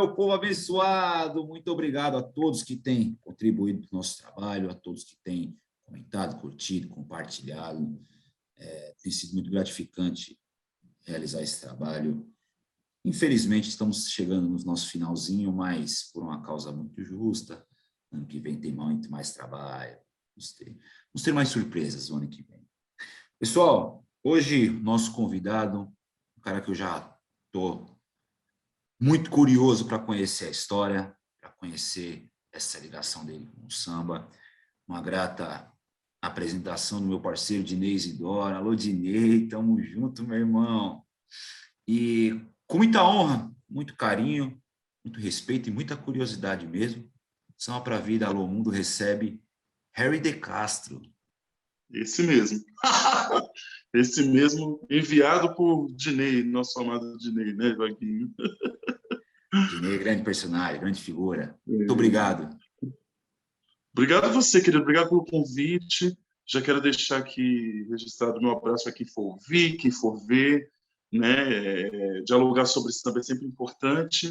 meu povo abençoado. Muito obrigado a todos que têm contribuído para o nosso trabalho, a todos que têm comentado, curtido, compartilhado. Tem sido muito gratificante realizar esse trabalho. Infelizmente, estamos chegando no nosso finalzinho, mas por uma causa muito justa. Ano que vem tem muito mais trabalho. Vamos ter mais surpresas no ano que vem. Pessoal, hoje, nosso convidado, um cara que eu já estou muito curioso para conhecer a história, para conhecer essa ligação dele com o samba. Uma grata apresentação do meu parceiro Dinei Isidora. Alô, Dinei, tamo junto, meu irmão. E com muita honra, muito carinho, muito respeito e muita curiosidade mesmo, Samba para a Vida, Alô Mundo recebe Harry de Castro. Esse mesmo. Esse mesmo, enviado por Dinei, nosso amado Dinei, né, Vaguinho? Dinei, grande personagem, grande figura. Muito obrigado. Obrigado a você, querido. Obrigado pelo convite. Já quero deixar aqui registrado meu abraço para quem for ouvir, quem for ver, né? Dialogar sobre isso também é sempre importante.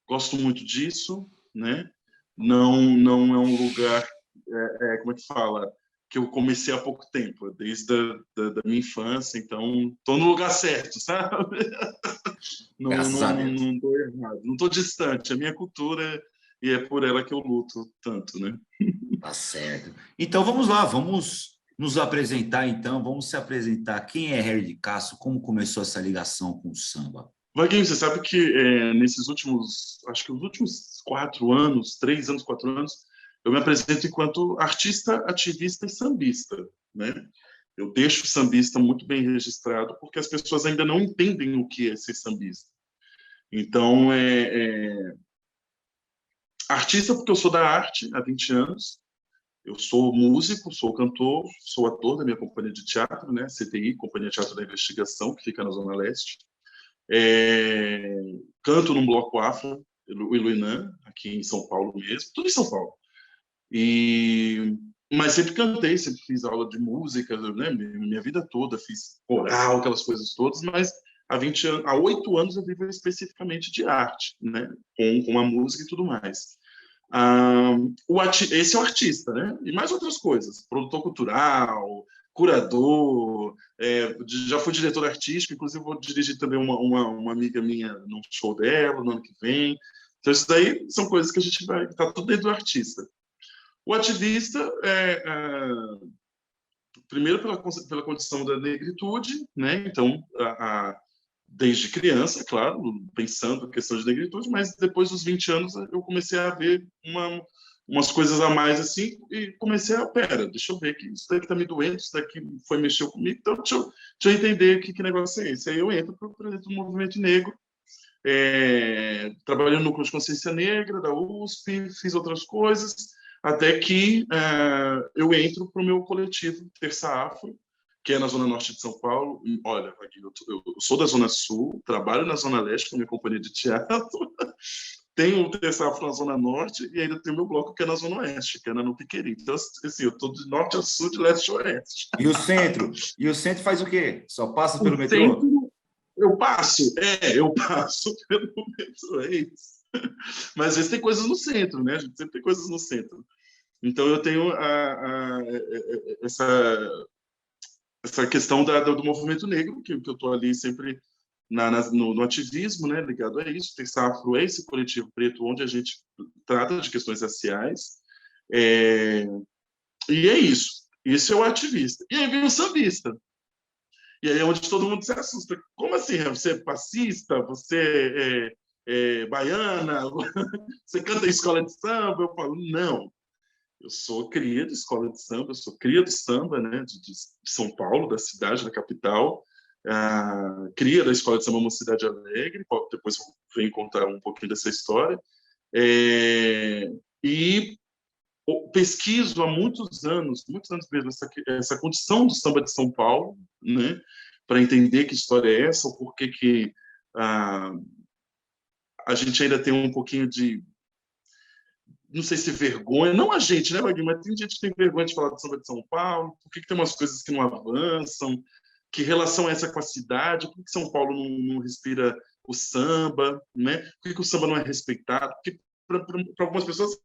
Gosto muito disso, né? Não é um lugar, como é que fala, que eu comecei há pouco tempo, desde da minha infância, então estou no lugar certo, sabe? Graças a Deus. Não estou errado, não estou distante, é minha cultura e é por ela que eu luto tanto, né? Tá certo. Então vamos lá, vamos nos apresentar então, vamos se apresentar. Quem é Harry de Castro? Como começou essa ligação com o samba? Vaguinho, você sabe que nesses últimos, acho que os últimos 4 anos, 3 anos, 4 anos, eu me apresento enquanto artista, ativista e sambista, né? Eu deixo o sambista muito bem registrado porque as pessoas ainda não entendem o que é ser sambista. Então, artista porque eu sou da arte há 20 anos, eu sou músico, sou cantor, sou ator da minha companhia de teatro, né? CTI, Companhia de Teatro da Investigação, que fica na Zona Leste. Canto num bloco afro, o Iluinã, aqui em São Paulo mesmo, tudo em São Paulo. Mas sempre cantei, sempre fiz aula de música, né? Minha vida toda, fiz coral, aquelas coisas todas, mas há 8 anos eu vivo especificamente de arte, né? Com a música e tudo mais. Esse é o artista, né? E mais outras coisas, produtor cultural, curador, já fui diretor artístico, inclusive vou dirigir também uma amiga minha num show dela no ano que vem. Então isso daí são coisas que a gente vai, tá tudo dentro do artista. O ativista primeiro pela condição da negritude, né? Então desde criança, claro, pensando em questão de negritude, mas depois dos 20 anos eu comecei a ver umas coisas a mais assim e comecei pera, deixa eu ver que isso daqui tá me doendo, isso daqui mexeu comigo, então deixa eu entender que negócio é esse. Aí eu entro para dentro do movimento negro, trabalhando no Núcleo de Consciência Negra da USP, fiz outras coisas, até que eu entro para o meu coletivo Terça Afro, que é na Zona Norte de São Paulo. E, olha, eu sou da Zona Sul, trabalho na Zona Leste com a minha companhia de teatro, tenho o Terça Afro na Zona Norte e ainda tenho meu bloco que é na Zona Oeste, que é na Piqueri. Então, assim, eu estou de norte a sul, de leste a oeste. E o centro? E o centro faz o quê? Só passa pelo metrô? Centro, eu passo pelo metrô, é isso. Mas às vezes tem coisas no centro, né? A gente sempre tem coisas no centro. Então, eu tenho essa questão do movimento negro, que eu estou ali sempre no ativismo, né, ligado a isso. Terça Afro é esse coletivo preto onde a gente trata de questões raciais. E é isso. Esse é o ativista. E aí vem o sambista. E aí é onde todo mundo se assusta. Como assim? Você é passista? Você é baiana? Você canta em escola de samba? Eu falo, não. Eu sou cria de escola de samba, eu sou cria do samba, né, de São Paulo, da cidade, da capital, cria da escola de samba Mocidade Alegre, depois eu venho contar um pouquinho dessa história, e pesquiso há muitos anos mesmo, essa condição do samba de São Paulo, né, para entender que história é essa, ou por que a gente ainda tem um pouquinho de, não sei se vergonha, não a gente, né, Magui, mas tem gente que tem vergonha de falar do samba de São Paulo, por que tem umas coisas que não avançam, que relação é essa com a cidade, por que São Paulo não respira o samba, né? Por que o samba não é respeitado? Porque para algumas pessoas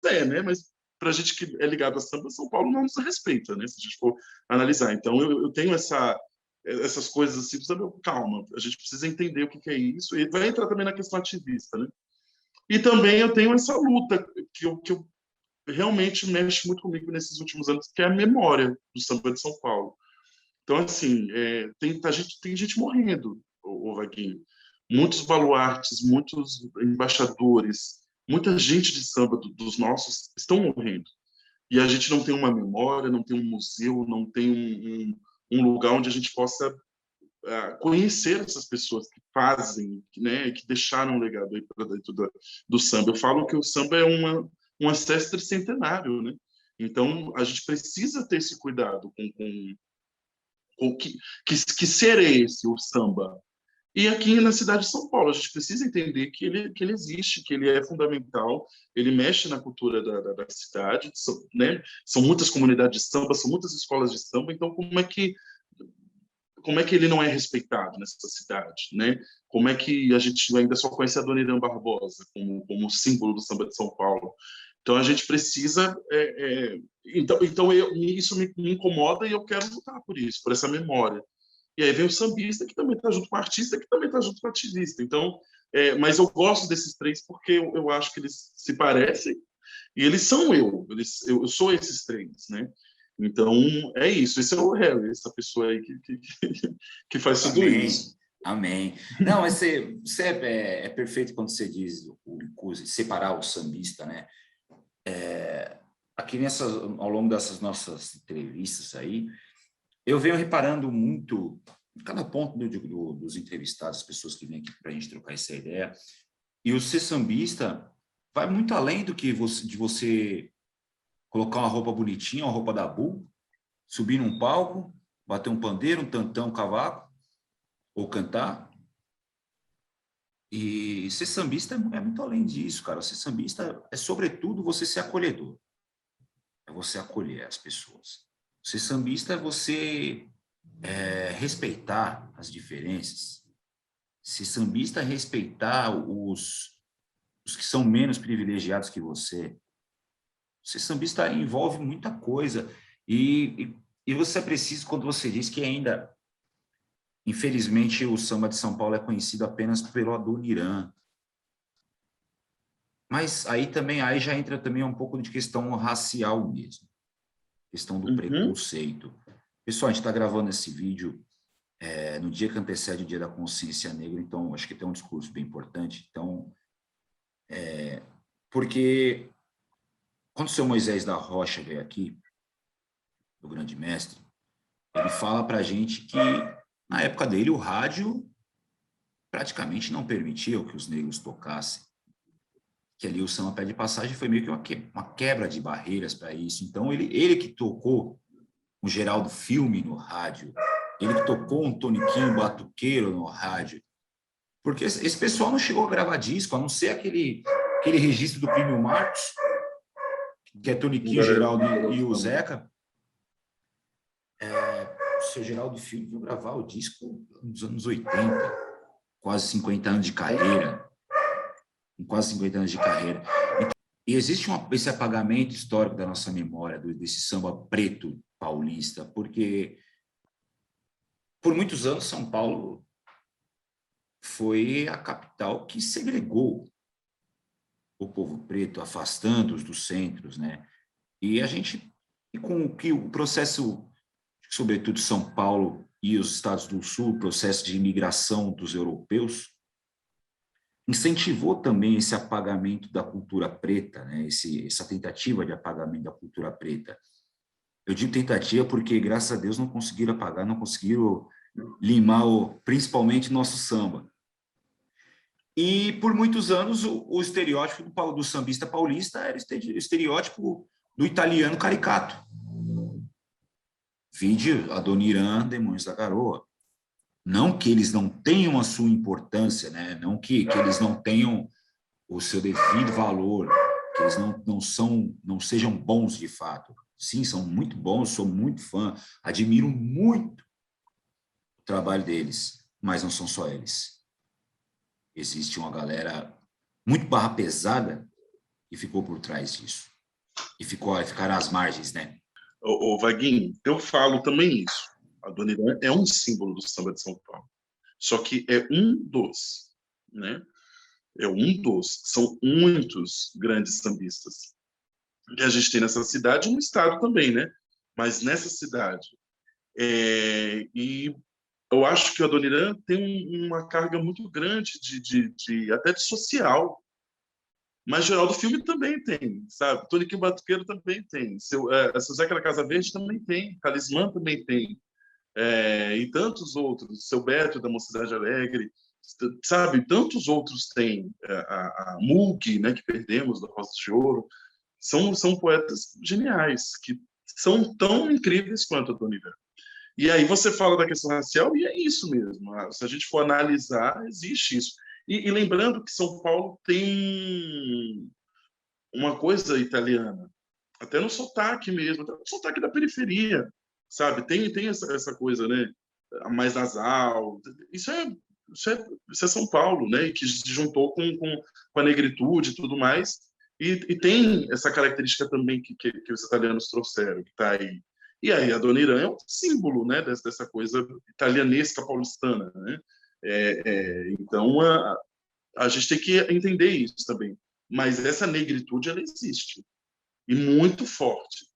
né? Mas para a gente que é ligado a samba, São Paulo não nos respeita, né? Se a gente for analisar. Então, eu tenho essas coisas assim, sabe? Calma, a gente precisa entender o que é isso, e vai entrar também na questão ativista, né? E também eu tenho essa luta que eu realmente mexe muito comigo nesses últimos anos, que é a memória do samba de São Paulo. Então, assim, tem gente morrendo, o Vaguinho. Muitos baluartes, muitos embaixadores, muita gente de samba dos nossos estão morrendo. E a gente não tem uma memória, não tem um museu, não tem um lugar onde a gente possa conhecer essas pessoas que fazem, né, que deixaram um legado aí para dentro do samba. Eu falo que o samba é um ancestre centenário, né? Então, a gente precisa ter esse cuidado com que ser é esse, o samba. E aqui na cidade de São Paulo, a gente precisa entender que ele existe, que ele é fundamental, ele mexe na cultura da cidade, né? São muitas comunidades de samba, são muitas escolas de samba, então como é que ele não é respeitado nessa cidade, né? Como é que a gente ainda só conhece a Dona Irã Barbosa como símbolo do samba de São Paulo? Então a gente precisa, então isso me incomoda e eu quero lutar por isso, por essa memória. E aí vem o sambista que também está junto com o artista, que também está junto com o ativista. Então, mas eu gosto desses três porque eu acho que eles se parecem e eles são eu sou esses três, né? Então, é isso. Esse é o Harry, essa pessoa aí que faz tudo Amém, isso. amém. Não, mas você é perfeito quando você diz separar o sambista, né? Aqui ao longo dessas nossas entrevistas aí, eu venho reparando muito em cada ponto dos entrevistados, as pessoas que vêm aqui para a gente trocar essa ideia, e o ser sambista vai muito além do que de você colocar uma roupa bonitinha, uma roupa da Bull, subir num palco, bater um pandeiro, um tantão, um cavaco, ou cantar. E ser sambista é muito além disso, cara. Ser sambista é, sobretudo, você ser acolhedor. É você acolher as pessoas. Ser sambista é você respeitar as diferenças. Ser sambista é respeitar os que são menos privilegiados que você. Ser sambista envolve muita coisa. E você é preciso, quando você diz que ainda, infelizmente, o samba de São Paulo é conhecido apenas pelo Adoniran. Mas aí já entra também um pouco de questão racial mesmo, questão do preconceito. Pessoal, a gente está gravando esse vídeo no dia que antecede o Dia da Consciência Negra, então acho que tem um discurso bem importante. Então, porque quando o seu Moisés da Rocha veio aqui, o grande mestre, ele fala para a gente que, na época dele, o rádio praticamente não permitia que os negros tocassem. Que ali o samba pé de passagem foi meio que uma quebra de barreiras para isso. Então, ele que tocou um Geraldo Filme no rádio, ele que tocou um Toniquinho Batuqueiro no rádio, porque esse pessoal não chegou a gravar disco, a não ser aquele registro do Plínio Marcos, que é Toniquinho, Geraldo e o Zeca. O seu Geraldo Filme veio gravar o disco nos anos 80, quase 50 anos de carreira. Com quase 50 anos de carreira. E existe esse apagamento histórico da nossa memória, desse samba preto paulista, porque por muitos anos São Paulo foi a capital que segregou o povo preto, afastando-os dos centros, né? E com o que o processo, sobretudo São Paulo e os estados do Sul, o processo de imigração dos europeus, incentivou também esse apagamento da cultura preta, né? Essa tentativa de apagamento da cultura preta. Eu digo tentativa porque, graças a Deus, não conseguiram apagar, não conseguiram limar principalmente nosso samba. E, por muitos anos, o estereótipo do sambista paulista era o estereótipo do italiano caricato. Vide Adoniran, Demônios da Garoa. Não que eles não tenham a sua importância, né? Não que eles não tenham o seu devido valor, que eles não sejam bons de fato. Sim, são muito bons, sou muito fã, admiro muito o trabalho deles, mas não são só eles. existe uma galera muito barra pesada que ficou por trás disso. E ficaram às margens, né? Vaguinho, eu falo também isso. A Dona Irã é um símbolo do samba de São Paulo. Só que é um dos, né? É um dos. São muitos grandes sambistas que a gente tem nessa cidade e no estado também, né? Mas nessa cidade. E eu acho que a Dona Irã tem uma carga muito grande até de social. Mas Geraldo Filme também tem, sabe? Toniquinho Batuqueiro também tem. Seu Zeca da Casa Verde também tem. Talismã também tem. E tantos outros. Seu Beto da Mocidade Alegre, sabe? Tantos outros têm. A Mug, né, que perdemos, da Rosa de Ouro. São poetas geniais, que são tão incríveis quanto a Dona Irã. E aí você fala da questão racial, e é isso mesmo. Se a gente for analisar, existe isso. E lembrando que São Paulo tem uma coisa italiana, até no sotaque mesmo, até no sotaque da periferia, sabe? Tem essa coisa, né? Mais nasal. Isso é São Paulo, né? E que se juntou com a negritude e tudo mais. E tem essa característica também que os italianos trouxeram, que está aí. E aí a Dona Irã é um símbolo, né, dessa coisa italianesca paulistana, né? Então a gente tem que entender isso também. Mas essa negritude ela existe e muito forte,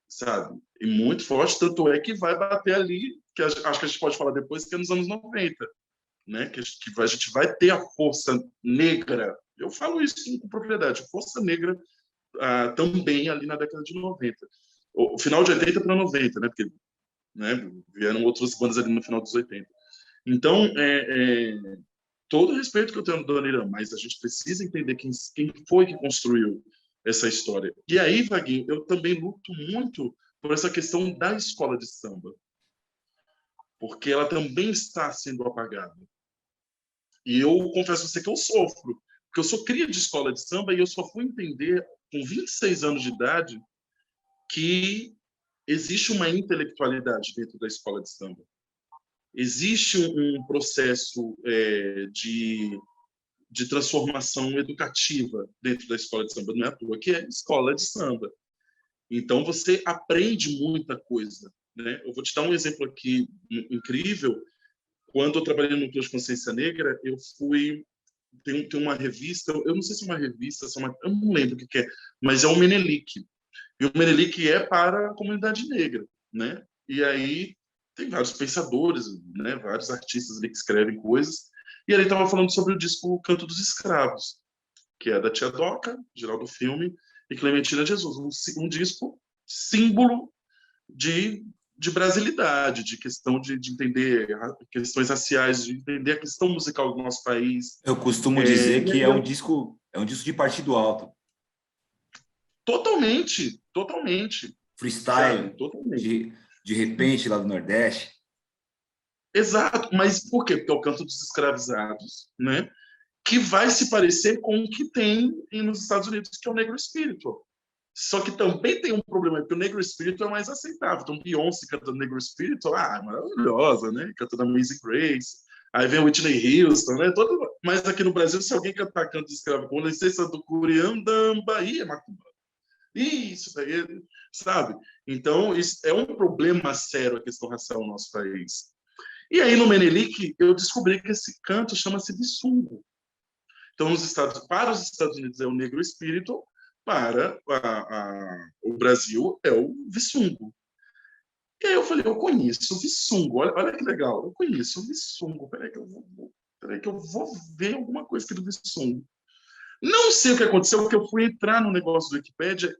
sabe? E muito forte, tanto é que vai bater ali, que acho que a gente pode falar depois, que é nos anos 90, né? Que a gente vai ter a força negra. Eu falo isso com propriedade, força negra também ali na década de 90. O final de 80 para 90, né? Porque, né, vieram outras bandas ali no final dos 80. Então, todo o respeito que eu tenho do Dona Irã, mas a gente precisa entender quem foi que construiu essa história. E aí, Vaguinho, eu também luto muito por essa questão da escola de samba, porque ela também está sendo apagada. E eu confesso a você que eu sofro, porque eu sou cria de escola de samba e eu só fui entender com 26 anos de idade que existe uma intelectualidade dentro da escola de samba. Existe um processo de transformação educativa dentro da escola de samba, não é à toa que é escola de samba. Então, você aprende muita coisa, né? Eu vou te dar um exemplo aqui incrível. Quando eu trabalhei no Núcleo de Consciência Negra, eu fui... Tem uma revista, eu não sei se é uma revista, eu não lembro o que é, mas é o Menelik. E o Menelik é para a comunidade negra, né? E aí tem vários pensadores, né? Vários artistas ali que escrevem coisas. E ele estava falando sobre o disco Canto dos Escravos, que é da Tia Doca, Geraldo Filme, e Clementina Jesus. Um disco símbolo de brasilidade, de questão de entender questões raciais, de entender a questão musical do nosso país. Eu costumo dizer que é um disco de partido alto. Totalmente, totalmente. Freestyle, Sabe? Totalmente. de repente, lá do Nordeste. Exato, mas por quê? Porque é o Canto dos Escravizados, né? Que vai se parecer com o que tem nos Estados Unidos, que é o Negro Spiritual. Só que também tem um problema, porque o Negro Spiritual é mais aceitável. Então, Beyoncé cantando Negro Spiritual, maravilhosa, né? Cantando Amazing Grace. Aí vem Whitney Houston, né? Mas aqui no Brasil, se alguém cantar Canto dos Escravos com licença do Curiandamba, aí é macumba. Isso daí, sabe? Então, isso é um problema sério a questão racial no nosso país. E aí, no Menelik, eu descobri que esse canto chama-se Vissungo. Então, para os Estados Unidos é o Negro Espírito, para o Brasil é o Vissungo. E aí eu falei, eu conheço o Vissungo, olha que legal, eu conheço o Vissungo, peraí que eu vou ver alguma coisa aqui do Vissungo. Não sei o que aconteceu, porque eu fui entrar no negócio do Wikipédia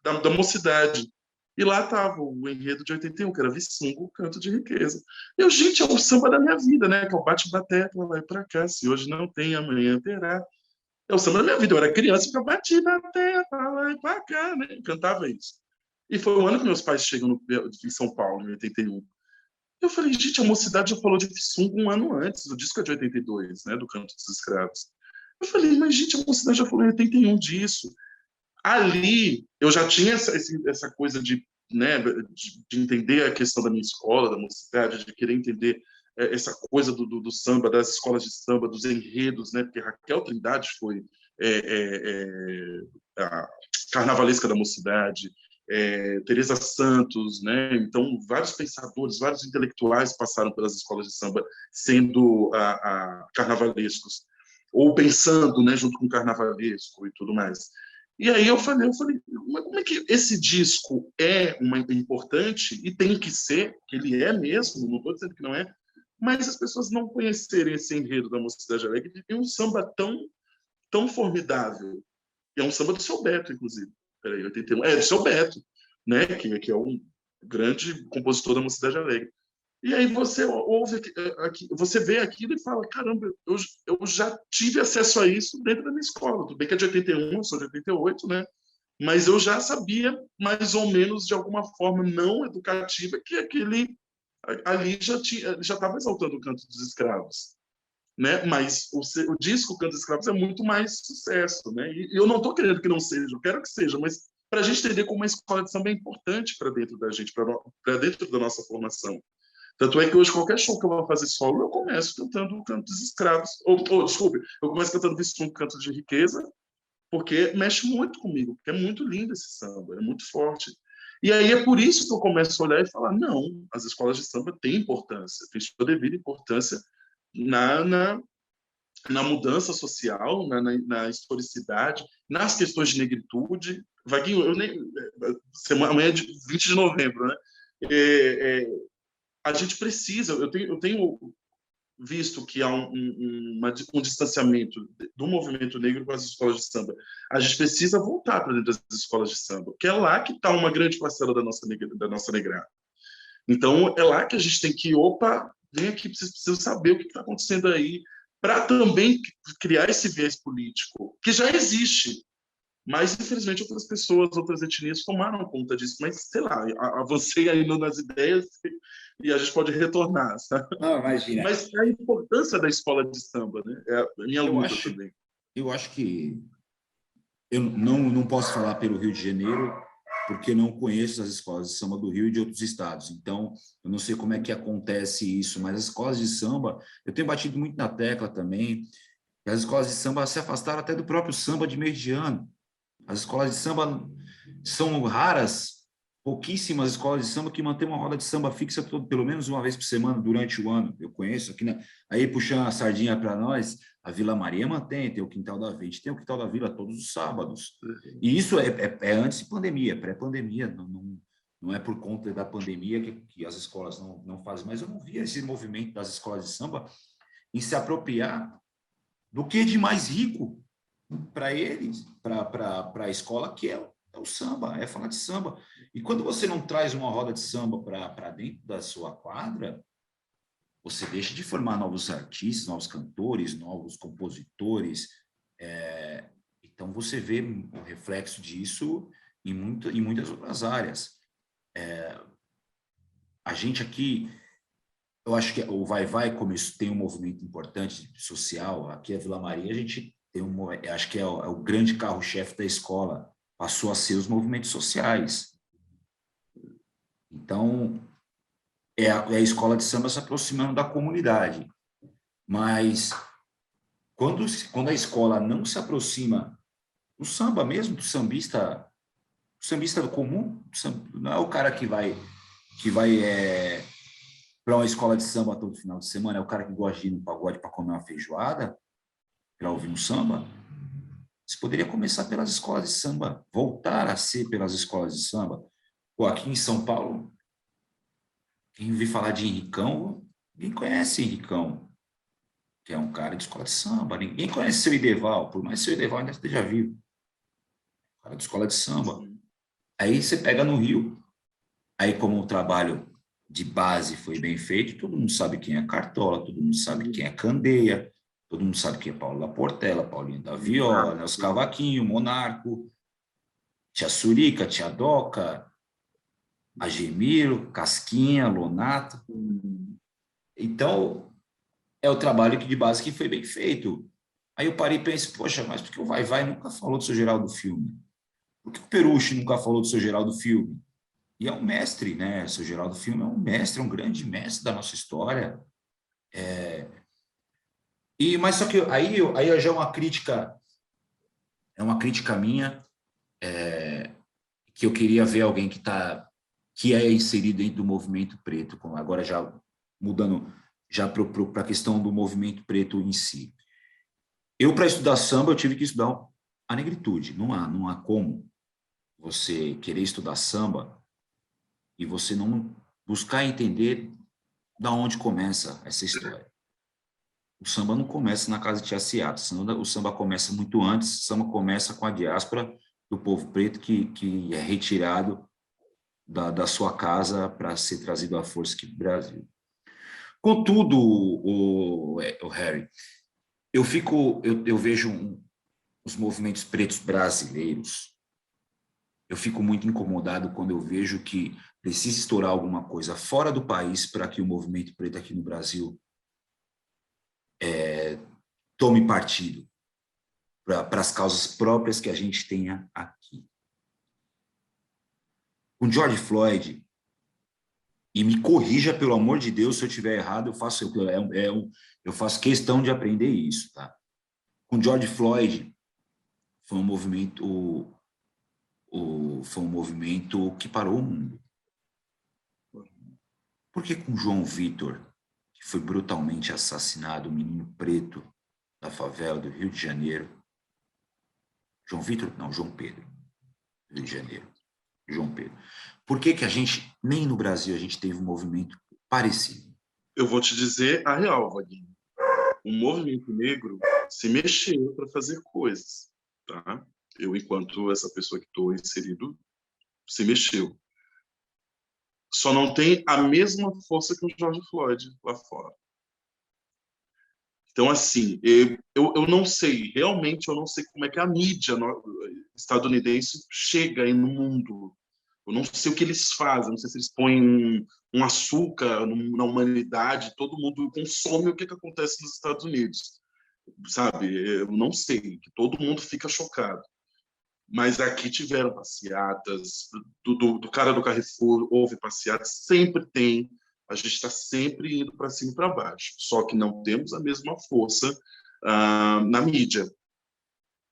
da mocidade. E lá estava o enredo de 81, que era Vissungo, Canto de Riqueza. Gente, é o samba da minha vida, né? Que é o bate-bateta, vai pra cá, se hoje não tem, amanhã terá. É o samba da minha vida. Eu era criança, ficava bate-bateta, vai pra cá, né? Eu cantava isso. E foi o ano que meus pais chegam em São Paulo, em 81. Eu falei, gente, a mocidade já falou de Vissungo um ano antes, o disco é de 82, né? Do Canto dos Escravos. Eu falei, mas gente, a mocidade já falou em 81 disso. Ali, eu já tinha essa coisa de, né, de entender a questão da minha escola, da mocidade, de querer entender essa coisa do samba, das escolas de samba, dos enredos, né? Porque Raquel Trindade foi a carnavalesca da mocidade, Teresa Santos, né? Então, vários pensadores, vários intelectuais passaram pelas escolas de samba sendo carnavalescos, ou pensando, né, junto com o carnavalesco e tudo mais. E aí eu falei, mas como é que esse disco é importante, e tem que ser, que ele é mesmo, não estou dizendo que não é, mas as pessoas não conhecerem esse enredo da Mocidade Alegre, e um samba tão formidável. E é um samba do Seu Beto, inclusive. Peraí, 81. Do Seu Beto, né? Que é um grande compositor da Mocidade Alegre. E aí você ouve você vê aquilo e fala, caramba, eu já tive acesso a isso dentro da minha escola. Tudo bem que é de 81, eu sou de 88, né? Mas eu já sabia, mais ou menos, de alguma forma não educativa, que aquele ali já estava exaltando o Canto dos Escravos, né? Mas o disco Canto dos Escravos é muito mais sucesso, né? E eu não estou querendo que não seja, eu quero que seja, mas para a gente entender como a escola de samba é importante para dentro da gente, para dentro da nossa formação. Tanto é que hoje, qualquer show que eu vou fazer solo, eu começo cantando o Canto dos Escravos. Desculpe, eu começo cantando Vistum, Canto de Riqueza, porque mexe muito comigo, porque é muito lindo esse samba, é muito forte. E aí é por isso que eu começo a olhar e falar, não, as escolas de samba têm importância, têm sua devida importância na mudança social, na historicidade, nas questões de negritude. Vaguinho, amanhã é 20 de novembro, né? A gente precisa, eu tenho visto que há um distanciamento do movimento negro com as escolas de samba. A gente precisa voltar para dentro das escolas de samba, porque é lá que está uma grande parcela da nossa negrada. Então, é lá que a gente tem que, vem aqui, precisa saber o que está acontecendo aí, para também criar esse viés político, que já existe, mas, infelizmente, outras pessoas, outras etnias tomaram conta disso. Mas, sei lá, avancei ainda nas ideias e a gente pode retornar, sabe? Não, imagina. Mas é a importância da escola de samba, né? É a minha luta também. Eu acho que eu não posso falar pelo Rio de Janeiro, porque não conheço as escolas de samba do Rio e de outros estados. Então, eu não sei como é que acontece isso, mas as escolas de samba, eu tenho batido muito na tecla também, que as escolas de samba se afastaram até do próprio samba de meio de ano. As escolas de samba são raras, pouquíssimas escolas de samba que mantêm uma roda de samba fixa pelo menos uma vez por semana durante o ano. Eu conheço aqui, aí puxando a sardinha para nós, a Vila Maria mantém, tem o Quintal da Vinte, tem o Quintal da Vila todos os sábados. E isso é antes de pandemia, pré-pandemia, não é por conta da pandemia que as escolas não fazem, mas eu não via esse movimento das escolas de samba em se apropriar do que é de mais rico para eles, para a escola, que é o samba, é falar de samba. E quando você não traz uma roda de samba para dentro da sua quadra, você deixa de formar novos artistas, novos cantores, novos compositores. Então, você vê o reflexo disso em muitas outras áreas. A gente aqui, eu acho que o Vai-Vai, como isso tem um movimento importante social, aqui a Vila Maria, a gente tem acho que é o grande carro-chefe da escola, passou a ser os movimentos sociais. Então, é a escola de samba se aproximando da comunidade. Mas, quando a escola não se aproxima do samba mesmo, do sambista comum, não é o cara que vai para uma escola de samba todo final de semana, é o cara que gosta de ir no pagode para comer uma feijoada, para ouvir um samba. Você poderia começar pelas escolas de samba, voltar a ser pelas escolas de samba. Pô, aqui em São Paulo, quem ouviu falar de Henricão, ninguém conhece Henricão, que é um cara de escola de samba. Ninguém conhece seu Ideval, por mais que seu Ideval ainda esteja vivo. Cara de escola de samba. Aí você pega no Rio, aí como o trabalho de base foi bem feito, todo mundo sabe quem é Cartola, todo mundo sabe quem é Candeia, todo mundo sabe quem é Paulo da Portela, Paulinho da Viola, Nelson Cavaquinho, Monarco, Tia Surica, Tia Doca, Agemiro, Casquinha, Lonato. Então, é o trabalho de base que foi bem feito. Aí eu parei e pensei, poxa, mas por que o Vai-Vai nunca falou do seu Geraldo Filme? Por que o Peruche nunca falou do seu Geraldo Filme? E é um mestre, né? O seu Geraldo Filme é um mestre, é um grande mestre da nossa história. Mas só que aí já é uma crítica minha, que eu queria ver alguém que é inserido dentro do movimento preto, agora já mudando já para a questão do movimento preto em si. Eu, para estudar samba, eu tive que estudar a negritude. Não há como você querer estudar samba e você não buscar entender da onde começa essa história. O samba não começa na casa de Tia Seata, o samba começa muito antes, o samba começa com a diáspora do povo preto que é retirado da sua casa para ser trazido à força aqui do Brasil. Contudo, o Harry, eu vejo os movimentos pretos brasileiros, eu fico muito incomodado quando eu vejo que precisa estourar alguma coisa fora do país para que o movimento preto aqui no Brasil tome partido para as causas próprias que a gente tenha aqui. Com George Floyd, e me corrija, pelo amor de Deus, se eu estiver errado, eu faço questão de aprender isso, tá? Com George Floyd, foi um movimento que parou o mundo. Por que com João Vitor, que foi brutalmente assassinado, um menino preto da favela do Rio de Janeiro? João Vitor? Não, João Pedro, Rio de Janeiro. João Pedro. Por que a gente, nem no Brasil, a gente teve um movimento parecido? Eu vou te dizer a real, Vaguinho. O movimento negro se mexeu para fazer coisas, tá? Eu, enquanto essa pessoa que estou inserido, se mexeu. Só não tem a mesma força que o George Floyd lá fora. Então, assim, eu não sei, realmente eu não sei como é que a mídia estadunidense chega aí no mundo. Eu não sei o que eles fazem, não sei se eles põem um açúcar na humanidade, todo mundo consome o que acontece nos Estados Unidos, sabe? Eu não sei, que todo mundo fica chocado. Mas aqui tiveram passeatas, do cara do Carrefour houve passeatas, sempre tem, a gente está sempre indo para cima e para baixo, só que não temos a mesma força na mídia.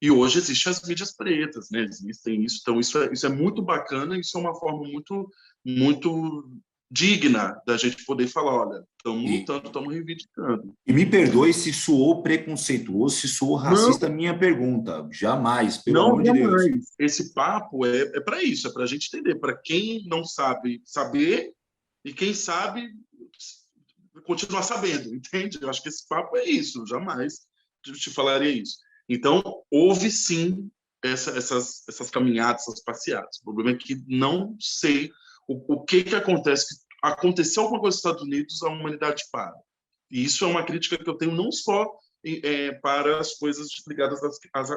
E hoje existem as mídias pretas, né? Existem isso, então isso é muito bacana, isso é uma forma muito digna da gente poder falar, olha, estamos lutando, estamos reivindicando. E me perdoe se soou preconceituoso, se soou racista a minha pergunta. Jamais, pelo amor de Deus. Jamais. Esse papo é para isso, é para a gente entender. Para quem não sabe saber e quem sabe continuar sabendo, entende? Eu acho que esse papo é isso, jamais te falaria isso. Então, houve sim essas caminhadas, essas passeadas. O problema é que não sei o que acontece. Aconteceu alguma coisa nos Estados Unidos, a humanidade para. E isso é uma crítica que eu tenho não só para as coisas ligadas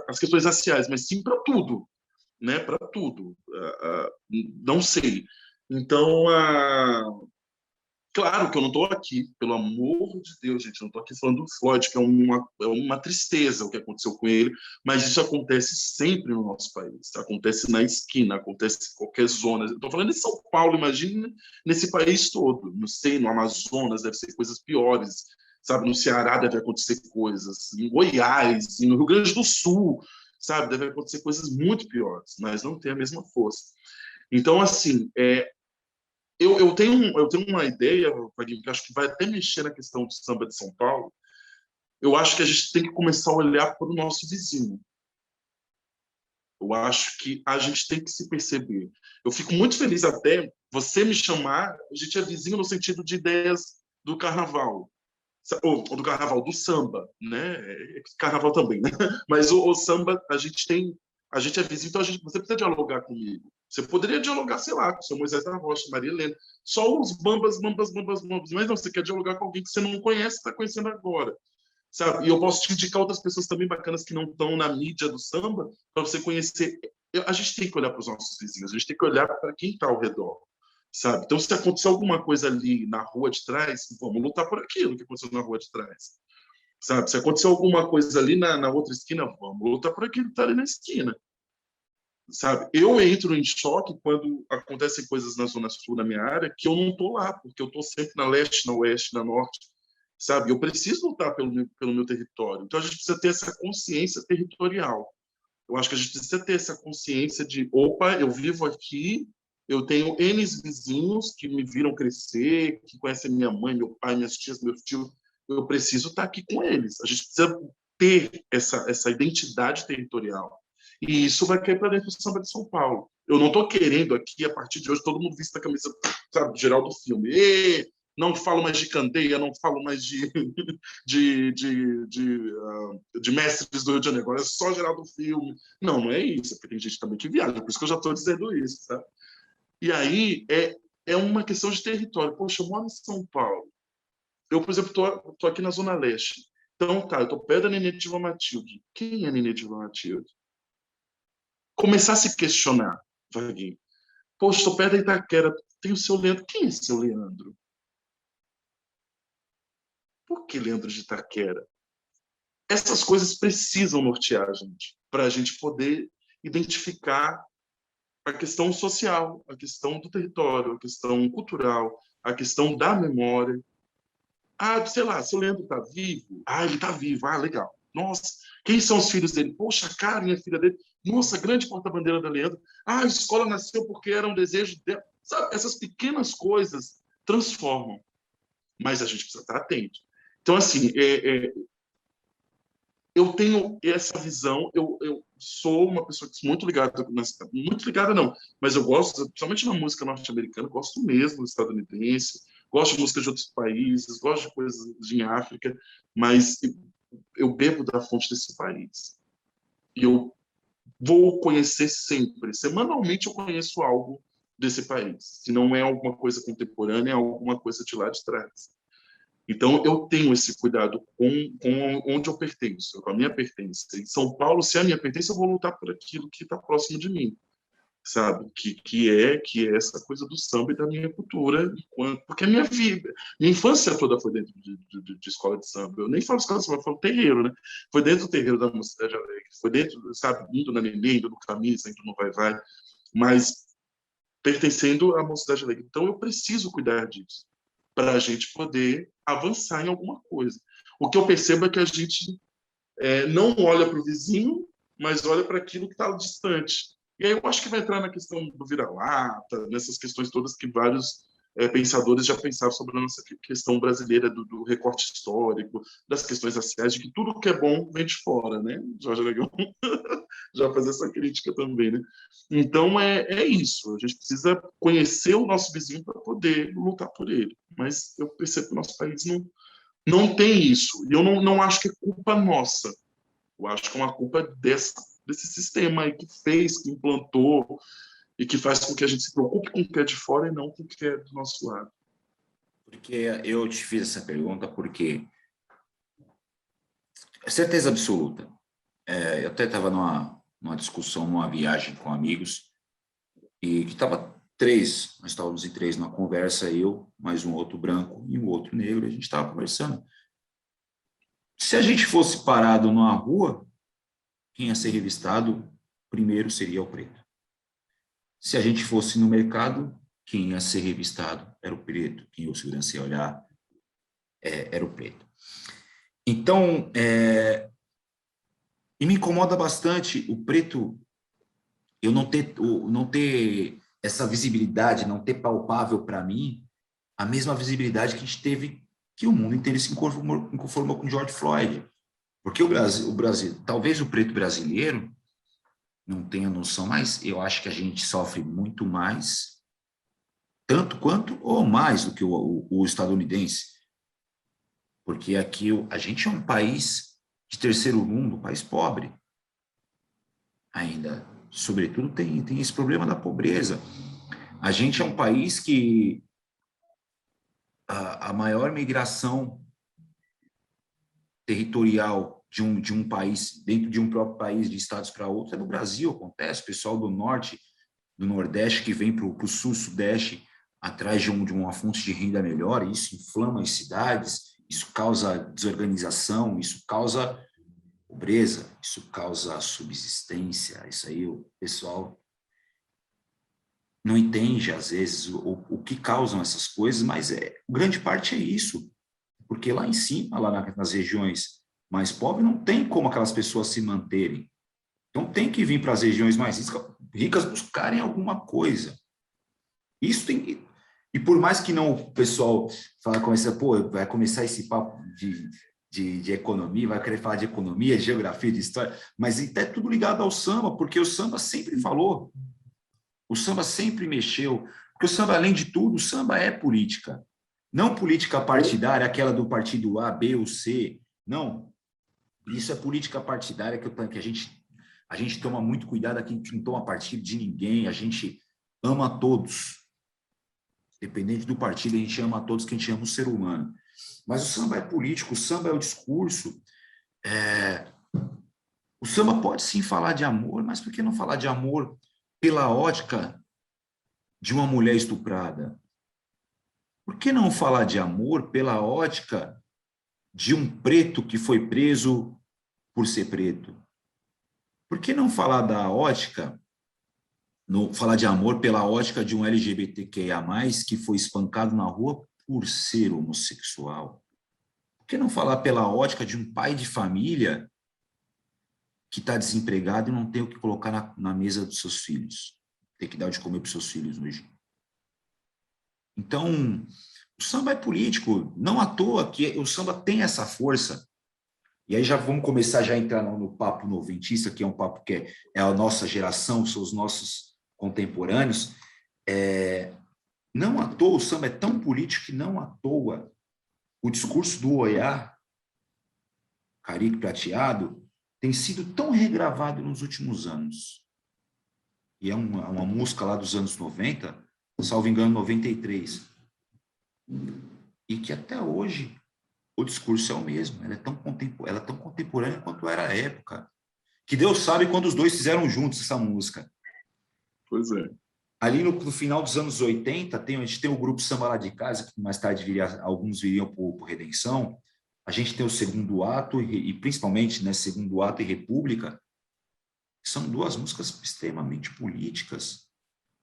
às questões raciais, mas sim para tudo, né? Para tudo. Não sei. Então, claro que eu não estou aqui, pelo amor de Deus, gente, eu não estou aqui falando do Floyd, que é uma tristeza o que aconteceu com ele, mas isso acontece sempre no nosso país, acontece na esquina, acontece em qualquer zona. Estou falando de São Paulo, imagina nesse país todo, não sei, no Amazonas deve ser coisas piores, sabe, no Ceará deve acontecer coisas, em Goiás, no Rio Grande do Sul, sabe, deve acontecer coisas muito piores, mas não tem a mesma força. Então, assim, eu tenho uma ideia, que acho que vai até mexer na questão do samba de São Paulo. Eu acho que a gente tem que começar a olhar para o nosso vizinho. Eu acho que a gente tem que se perceber. Eu fico muito feliz até você me chamar, a gente é vizinho no sentido de ideias do carnaval, ou do carnaval, do samba, né? Carnaval também, né? Mas o samba, a gente é vizinho, então você precisa dialogar comigo. Você poderia dialogar, sei lá, com o seu Moisés da Rocha, Maria Helena, só os bambas, mas não, você quer dialogar com alguém que você não conhece, está conhecendo agora, sabe? E eu posso te indicar outras pessoas também bacanas que não estão na mídia do samba, para você conhecer. A gente tem que olhar para os nossos vizinhos, a gente tem que olhar para quem está ao redor, sabe? Então, se acontecer alguma coisa ali na rua de trás, vamos lutar por aquilo que aconteceu na rua de trás, sabe? Se acontecer alguma coisa ali na outra esquina, vamos lutar por aquilo que está ali na esquina, sabe? Eu entro em choque quando acontecem coisas na Zona Sul, na minha área, que eu não estou lá, porque eu estou sempre na leste, na oeste, na norte, sabe? Eu preciso lutar pelo meu território. Então, a gente precisa ter essa consciência territorial. Eu acho que a gente precisa ter essa consciência de, opa, eu vivo aqui, eu tenho N vizinhos que me viram crescer, que conhecem minha mãe, meu pai, minhas tias, meus tios. Eu preciso estar aqui com eles. A gente precisa ter essa identidade territorial. E isso vai cair para dentro do samba de São Paulo. Eu não estou querendo aqui, a partir de hoje, todo mundo vista a camisa, sabe, geral do filme. Não falo mais de Candeia, não falo mais de mestres do Rio de Janeiro, agora é só geral do filme. Não, não é isso, porque tem gente também que viaja, por isso que eu já estou dizendo isso, sabe? E aí é uma questão de território. Poxa, eu moro em São Paulo. Eu, por exemplo, estou aqui na Zona Leste. Então, tá, eu estou perto da Nenê Diva Matilde. Quem é Nenê Diva Matilde? Começar a se questionar, Vaguinho. Poxa, estou perto da Itaquera, tem o seu Leandro. Quem é seu Leandro? Por que Leandro de Itaquera? Essas coisas precisam nortear a gente, para a gente poder identificar a questão social, a questão do território, a questão cultural, a questão da memória. Ah, sei lá, seu Leandro está vivo? Ah, ele está vivo. Ah, legal. Nossa, quem são os filhos dele? Poxa, a Karen é filha dele. Nossa, grande porta-bandeira da Leandro. Ah, a escola nasceu porque era um desejo dela. Sabe, essas pequenas coisas transformam. Mas a gente precisa estar atento. Então, assim, eu tenho essa visão. Eu sou uma pessoa que muito ligada, muito ligada não, mas eu gosto, principalmente na música norte-americana, gosto mesmo estadunidense, gosto de música de outros países, gosto de coisas em África, mas eu bebo da fonte desse país. E eu vou conhecer sempre. Semanalmente eu conheço algo desse país. Se não é alguma coisa contemporânea, é alguma coisa de lá de trás. Então, eu tenho esse cuidado com onde eu pertenço, com a minha pertença. Em São Paulo, se é a minha pertença, eu vou lutar por aquilo que está próximo de mim, sabe? Que é essa coisa do samba e da minha cultura, porque a minha vida, minha infância toda foi dentro de escola de samba. Eu nem falo escola de samba, eu falo terreiro, né? Foi dentro do terreiro da Mocidade Alegre, foi dentro, sabe, indo na Nenê, indo no Camisa, indo no Vai-Vai, mas pertencendo à Mocidade Alegre. Então, eu preciso cuidar disso para a gente poder avançar em alguma coisa. O que eu percebo é que a gente não olha para o vizinho, mas olha para aquilo que está distante. E aí eu acho que vai entrar na questão do vira-lata, nessas questões todas que vários pensadores já pensaram sobre a nossa questão brasileira do recorte histórico, das questões raciais, de que tudo que é bom vem de fora, né? Jorge Aragão já faz essa crítica também, né? Então é isso. A gente precisa conhecer o nosso vizinho para poder lutar por ele. Mas eu percebo que o nosso país não tem isso. E eu não acho que é culpa nossa. Eu acho que é uma culpa desse sistema aí que fez, que implantou e que faz com que a gente se preocupe com o que é de fora e não com o que é do nosso lado. Porque eu te fiz essa pergunta porque certeza absoluta. Eu até estava numa discussão, numa viagem com amigos, e que nós estávamos em três numa conversa, eu, mais um outro branco e um outro negro, a gente estava conversando. Se a gente fosse parado numa rua, quem ia ser revistado primeiro seria o preto. Se a gente fosse no mercado, quem ia ser revistado era o preto, quem o segurança ia olhar era o preto. Então, e me incomoda bastante o preto, eu não ter essa visibilidade, não ter palpável para mim a mesma visibilidade que a gente teve, que o mundo inteiro se conformou com George Floyd. Porque o Brasil, talvez o preto brasileiro não tenha noção, mas eu acho que a gente sofre muito mais, tanto quanto ou mais do que o estadunidense. Porque aqui a gente é um país de terceiro mundo, um país pobre. Ainda, sobretudo, tem esse problema da pobreza. A gente é um país que a maior migração territorial de um país, dentro de um próprio país, de estados para outros, é no Brasil, acontece. O pessoal do norte, do nordeste, que vem para o sul, sudeste, atrás de uma fonte de renda melhor, e isso inflama as cidades, isso causa desorganização, isso causa pobreza, isso causa subsistência. Isso aí o pessoal não entende, às vezes, o que causam essas coisas, mas grande parte é isso. porque lá em cima, lá nas regiões mais pobres, não tem como aquelas pessoas se manterem. Então, tem que vir para as regiões mais ricas buscarem alguma coisa. Isso tem. E por mais que não o pessoal vai começar esse papo de economia, vai querer falar de economia, de geografia, de história, mas é tudo ligado ao samba, porque o samba sempre falou, o samba sempre mexeu, porque o samba, além de tudo, o samba é política. Não política partidária, aquela do partido A, B ou C, não. Isso é política partidária que a gente toma muito cuidado, aqui a gente não toma partido de ninguém, a gente ama todos. Independente do partido, a gente ama a todos, que a gente ama o ser humano. Mas o samba é político, o samba é o discurso. O samba pode sim falar de amor, mas por que não falar de amor pela ótica de uma mulher estuprada? Por que não falar de amor pela ótica de um preto que foi preso por ser preto? Por que não falar da ótica, falar de amor pela ótica de um LGBTQIA+, que foi espancado na rua por ser homossexual? Por que não falar pela ótica de um pai de família que está desempregado e não tem o que colocar na mesa dos seus filhos? Tem que dar de comer para os seus filhos hoje. Então, o samba é político, não à toa que o samba tem essa força. E aí já vamos começar já a entrar no papo noventista, que é um papo que é a nossa geração, são os nossos contemporâneos. Não à toa, o samba é tão político que não à toa o discurso do Oiá, Carique Prateado, tem sido tão regravado nos últimos anos. E é uma música lá dos anos 90, salvo engano, 93. E que até hoje o discurso é o mesmo. Ela é tão contemporânea quanto era a época. Que Deus sabe quando os dois fizeram juntos essa música. Pois é. Ali no final dos anos 80, a gente tem o grupo Samba Lá de Casa, que mais tarde alguns viriam por Redenção. A gente tem o Segundo Ato, e principalmente, né, Segundo Ato e República. São duas músicas extremamente políticas.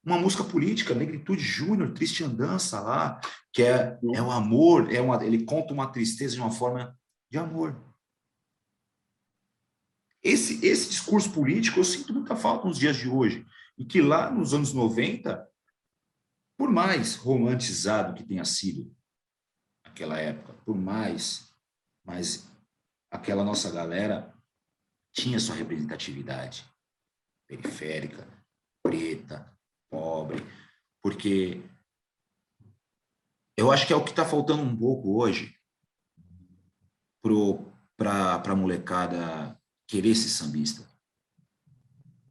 Uma música política, Negritude Júnior, Triste Andança lá, que é o amor, ele conta uma tristeza de uma forma de amor. Esse discurso político eu sinto muita falta nos dias de hoje. E que lá nos anos 90, por mais romantizado que tenha sido aquela época, mas aquela nossa galera tinha sua representatividade periférica, preta, pobre, porque eu acho que é o que está faltando um pouco hoje para a molecada querer ser sambista.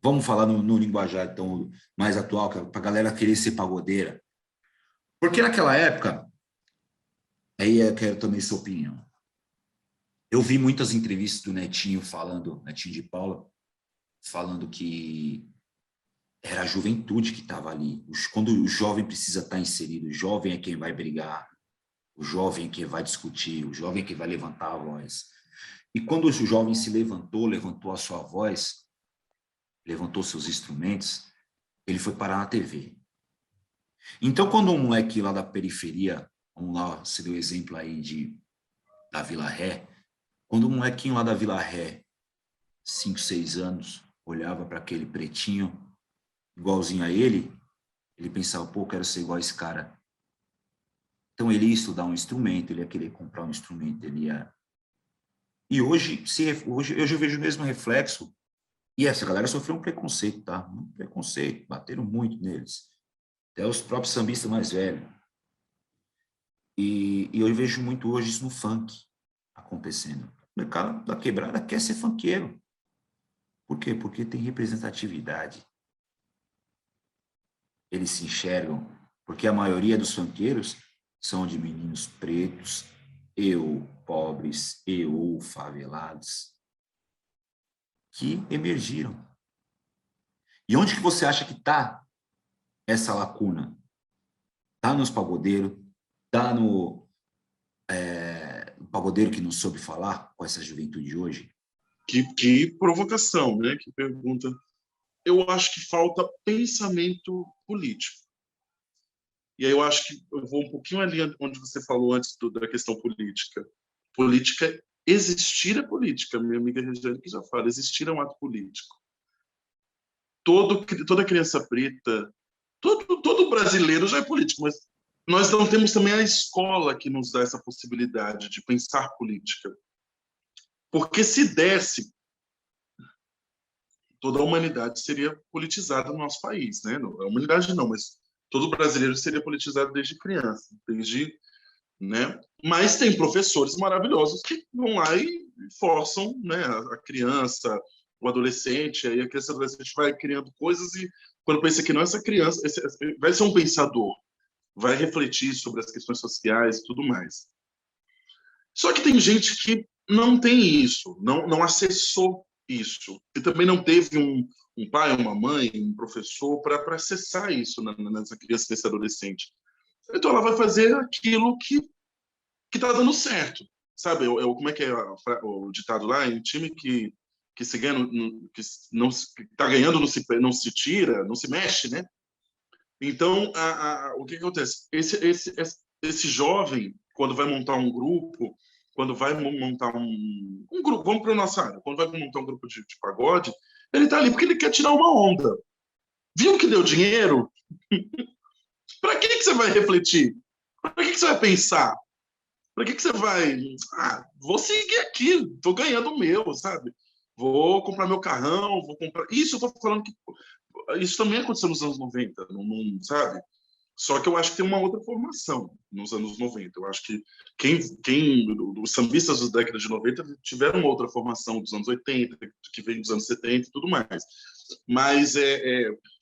Vamos falar no linguajar então, mais atual, para a galera querer ser pagodeira. Porque naquela época, aí eu quero também sua opinião. Eu vi muitas entrevistas do Netinho Netinho de Paula, falando que era a juventude que estava ali. Quando o jovem precisa estar inserido, o jovem é quem vai brigar, o jovem é quem vai discutir, o jovem é quem vai levantar a voz. E quando o jovem se levantou a sua voz, levantou seus instrumentos, ele foi parar na TV. Então, quando um moleque lá da periferia, vamos lá, você deu o exemplo aí da Vila Ré, quando um molequinho lá da Vila Ré, 5, 6 anos, olhava para aquele pretinho, igualzinho a ele pensava, pô, quero ser igual a esse cara. Então, ele ia estudar um instrumento, ele ia querer comprar um instrumento, ele ia... E hoje eu vejo o mesmo reflexo. E essa galera sofreu um preconceito, tá? Um preconceito, bateram muito neles. Até os próprios sambistas mais velhos. E eu vejo muito hoje isso no funk acontecendo. O mercado da quebrada quer ser funkeiro. Por quê? Porque tem representatividade. Eles se enxergam. Porque a maioria dos funkeiros são de meninos pretos, pobres, favelados, que emergiram. E onde que você acha que está essa lacuna? Está nos pagodeiros, está no pagodeiro que não soube falar com essa juventude de hoje? Que provocação, né? Que pergunta. Eu acho que falta pensamento político. E aí eu acho que eu vou um pouquinho ali onde você falou antes da questão política. Política, existir é política. Minha amiga Regiane que já fala, existir é um ato político. Toda criança preta, todo brasileiro já é político, mas nós não temos também a escola que nos dá essa possibilidade de pensar política. Porque se desse, toda a humanidade seria politizada no nosso país, né? A humanidade não, mas todo brasileiro seria politizado desde criança, né? Mas tem professores maravilhosos que vão lá e forçam, né, a criança, o adolescente, aí a criança e o adolescente vai criando coisas e quando pensa que não, essa criança vai ser um pensador, vai refletir sobre as questões sociais e tudo mais. Só que tem gente que não tem isso, não acessou isso, e também não teve um pai, uma mãe, um professor para acessar isso nessa criança, nesse adolescente. Então ela vai fazer aquilo que está dando certo, sabe? Como é que é o ditado lá? Em time que se ganha, que não está ganhando não se tira, não se mexe, né? Então o que acontece? Esse jovem, quando vai montar um grupo, quando vai montar um grupo, vamos para a nossa área, quando vai montar um grupo de pagode, ele está ali porque ele quer tirar uma onda. Viu que deu dinheiro? Para que você vai refletir? Para que você vai pensar? Para que você vai... vou seguir aqui, estou ganhando o meu, sabe? Vou comprar meu carrão, vou comprar... Isso eu estou falando que... Isso também aconteceu nos anos 90, sabe? Só que eu acho que tem uma outra formação nos anos 90. Eu acho que os sambistas da década de 90 tiveram uma outra formação dos anos 80, que vem dos anos 70 e tudo mais. Mas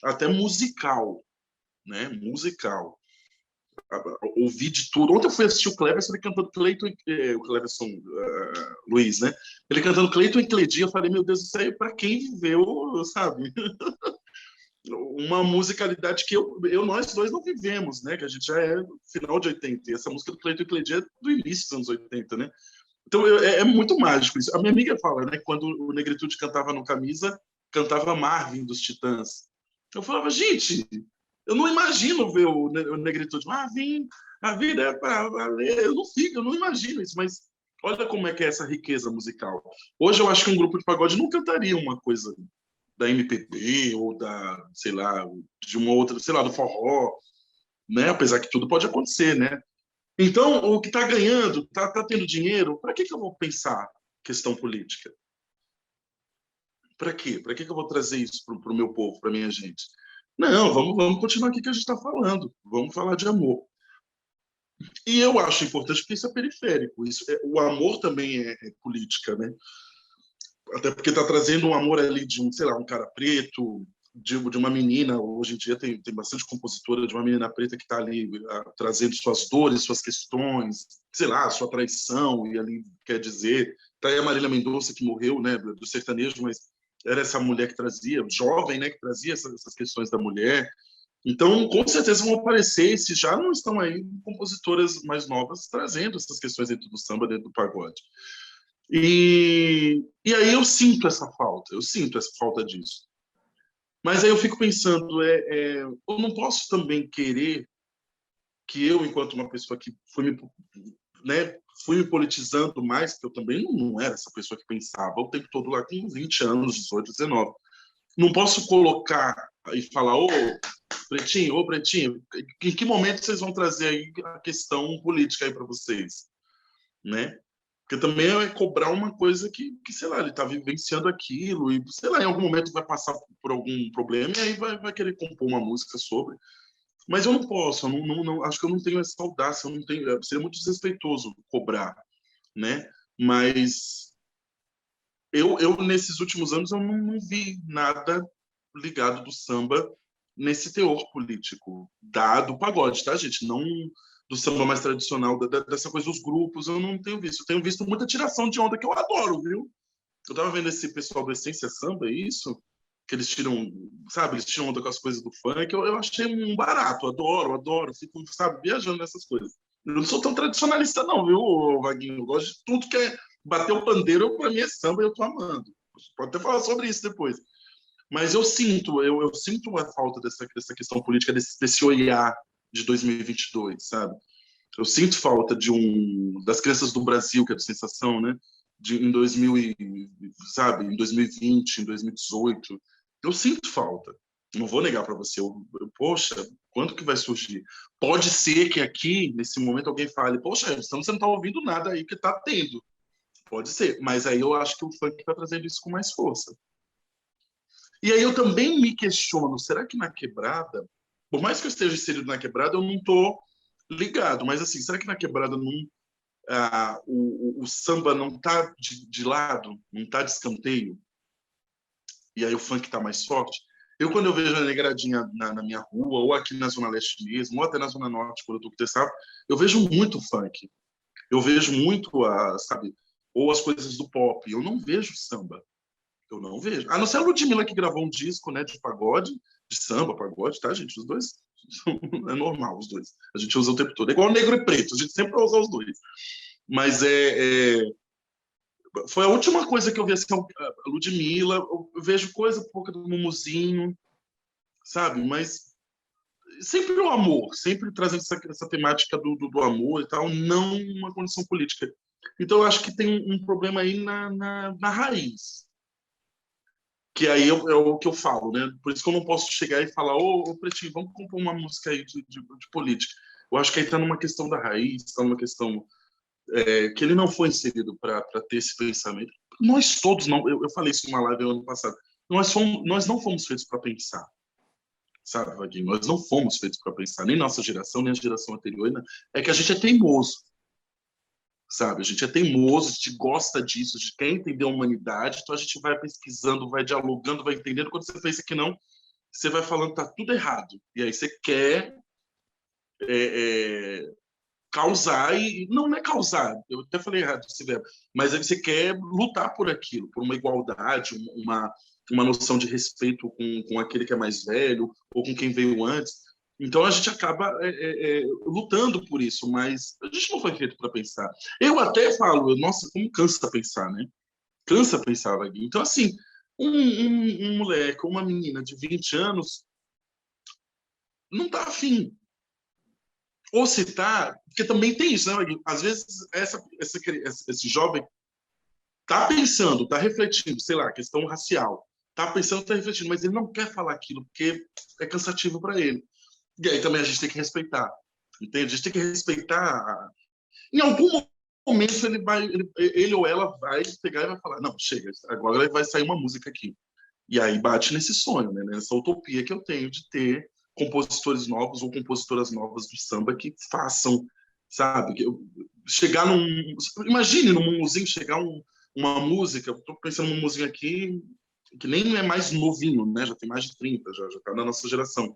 até musical, né? Musical. Ouvi de tudo. Ontem eu fui assistir o Cleverson, ele cantando Cleiton, o Cleverson Luiz, né? Ele cantando Cleiton e Cleidi. Eu falei, meu Deus, isso aí é para quem viveu, sabe? Uma musicalidade que nós dois não vivemos, né? Que a gente já é do final de 80. E essa música do Cleiton e Cleidi é do início dos anos 80, né? Então é muito mágico isso. A minha amiga fala, né? Quando o Negritude cantava no Camisa, cantava Marvin dos Titãs. Eu falava, gente, eu não imagino ver o Negritude. Marvin, a vida é para valer. Eu não imagino isso, mas olha como é que é essa riqueza musical. Hoje eu acho que um grupo de pagode não cantaria uma coisa da MPB ou da, sei lá, de uma outra, sei lá, do forró, né? Apesar que tudo pode acontecer, né? Então, o que está ganhando, está tendo dinheiro, para que eu vou pensar questão política? Para quê? Para que eu vou trazer isso para o meu povo, para a minha gente? Não, vamos continuar aqui que a gente está falando. Vamos falar de amor. E eu acho importante porque isso é periférico. O amor também é política, né? Até porque está trazendo um amor ali de sei lá, um cara preto, de uma menina. Hoje em dia tem bastante compositora de uma menina preta que está ali trazendo suas dores, suas questões, sei lá, sua traição, e ali quer dizer. Tá aí a Marília Mendonça, que morreu, né, do sertanejo, mas era essa mulher que trazia, jovem, né, que trazia essas questões da mulher. Então, com certeza vão aparecer, se já não estão aí, compositoras mais novas trazendo essas questões dentro do samba, dentro do pagode. E aí eu sinto essa falta disso. Mas aí eu fico pensando, eu não posso também querer que eu, enquanto uma pessoa que fui me politizando mais, porque eu também não era essa pessoa que pensava o tempo todo lá com 20 anos, 18, 19. Não posso colocar e falar, ô Pretinho, em que momento vocês vão trazer aí a questão política aí para vocês, né? Porque também é cobrar uma coisa que sei lá, ele está vivenciando aquilo e, sei lá, em algum momento vai passar por algum problema e aí vai querer compor uma música sobre. Mas eu não posso, acho que eu não tenho essa audácia, eu não tenho, seria muito desrespeitoso cobrar, né? Mas nesses últimos anos, eu não vi nada ligado do samba nesse teor político, do pagode, tá, gente? Não do samba mais tradicional, dessa coisa dos grupos, eu não tenho visto. Eu tenho visto muita tiração de onda, que eu adoro, viu? Eu tava vendo esse pessoal do Essência Samba, isso, que eles tiram, sabe, eles tiram onda com as coisas do funk, eu achei um barato, adoro, fico, sabe, viajando nessas coisas. Eu não sou tão tradicionalista não, viu, Vaguinho? Eu gosto de tudo que é bater o pandeiro, pra mim é samba e eu tô amando. Pode até falar sobre isso depois. Mas eu sinto a falta dessa questão política, desse olhar de 2022, sabe? Eu sinto falta das crianças do Brasil, que é a Sensação, né? Em 2000 sabe, em 2020, em 2018. Eu sinto falta. Não vou negar para você. Poxa, quando que vai surgir? Pode ser que aqui, nesse momento, alguém fale, poxa, você não está ouvindo nada aí que está tendo. Pode ser, mas aí eu acho que o funk está trazendo isso com mais força. E aí eu também me questiono, será que na quebrada, por mais que eu esteja inserido na quebrada, eu não estou ligado, mas assim, será que na quebrada não, o samba não está de lado, não está de escanteio? E aí o funk está mais forte? Quando eu vejo a negradinha na minha rua, ou aqui na Zona Leste mesmo, ou até na Zona Norte, quando eu estou com o Tessap, eu vejo muito funk. Eu vejo muito, sabe, ou as coisas do pop. Eu não vejo samba. Eu não vejo. A não ser a Ludmilla, que gravou um disco, né, de pagode, de samba, pagode, tá, gente? Os dois é normal, os dois. A gente usa o tempo todo. É igual negro e preto, a gente sempre vai usar os dois. Mas foi a última coisa que eu vi, assim, a Ludmilla. Eu vejo coisa pouca do Mumuzinho, sabe? Mas sempre o amor, sempre trazendo essa temática do amor e tal, não uma condição política. Então, eu acho que tem um problema aí na raiz. Que aí é o que eu falo, né? Por isso que eu não posso chegar e falar, ô Pretinho, vamos compor uma música aí de política. Eu acho que aí está numa questão da raiz, está numa questão que ele não foi inserido para ter esse pensamento. Nós todos não, eu falei isso numa live ano passado, nós não fomos feitos para pensar, sabe, Vaguinho? Nós não fomos feitos para pensar, nem nossa geração, nem a geração anterior, né? É que a gente é teimoso, sabe? A gente é teimoso, a gente gosta disso, a gente quer entender a humanidade, então a gente vai pesquisando, vai dialogando, vai entendendo. Quando você pensa que não, você vai falando que tá tudo errado. E aí você quer causar, e não é causar, eu até falei errado esse verbo, mas aí você quer lutar por aquilo, por uma igualdade, uma noção de respeito com aquele que é mais velho, ou com quem veio antes. Então a gente acaba lutando por isso, mas a gente não foi feito para pensar. Eu até falo, nossa, como cansa pensar, né? Cansa pensar, Vaguinho. Então, assim, um moleque, uma menina de 20 anos, não tá afim. Ou se tá, porque também tem isso, né, Vaguinho? Às vezes esse jovem tá pensando, tá refletindo, sei lá, questão racial, tá pensando, tá refletindo, mas ele não quer falar aquilo porque é cansativo para ele. E aí também a gente tem que respeitar, entende? A gente tem que respeitar. Em algum momento ele ou ela vai pegar e vai falar, não, chega, agora vai sair uma música aqui. E aí bate nesse sonho, né? Nessa utopia que eu tenho de ter compositores novos ou compositoras novas do samba que façam, sabe? Chegar num... Imagine no Mumuzinho chegar uma música, eu tô pensando numa música aqui que nem é mais novinho, né? Já tem mais de 30, já tá na nossa geração.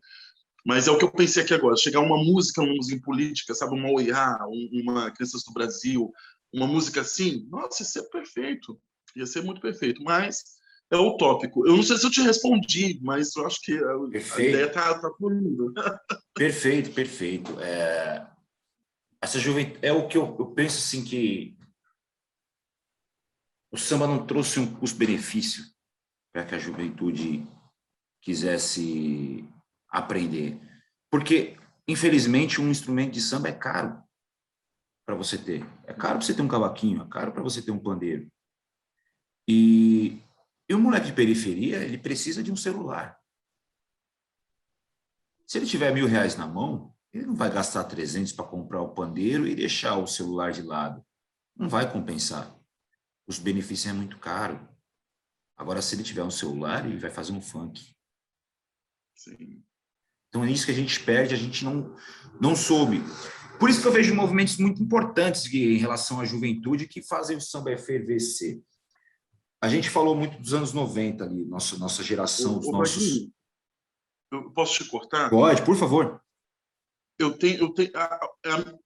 Mas é o que eu pensei aqui agora, chegar uma música política, sabe, uma Oiá, uma Crianças do Brasil, uma música assim, nossa, ia ser perfeito, ia ser muito perfeito, mas é utópico. Eu não sei se eu te respondi, mas eu acho que a ideia tá fluindo. Perfeito, perfeito. Essa juventude, é o que eu penso assim, que o samba não trouxe um custo-benefício para que a juventude quisesse aprender. Porque, infelizmente, um instrumento de samba é caro para você ter. É caro para você ter um cavaquinho, é caro para você ter um pandeiro. E o moleque de periferia, ele precisa de um celular. Se ele tiver R$1.000 na mão, ele não vai gastar 300 para comprar o pandeiro e deixar o celular de lado. Não vai compensar. Os benefícios é muito caro. Agora, se ele tiver um celular, ele vai fazer um funk. Sim. Então, é isso que a gente perde, a gente não soube. Por isso que eu vejo movimentos muito importantes em relação à juventude que fazem o samba efervescer. A gente falou muito dos anos 90 ali, nossa geração, os nossos... Vaguinho, eu posso te cortar? Pode, por favor.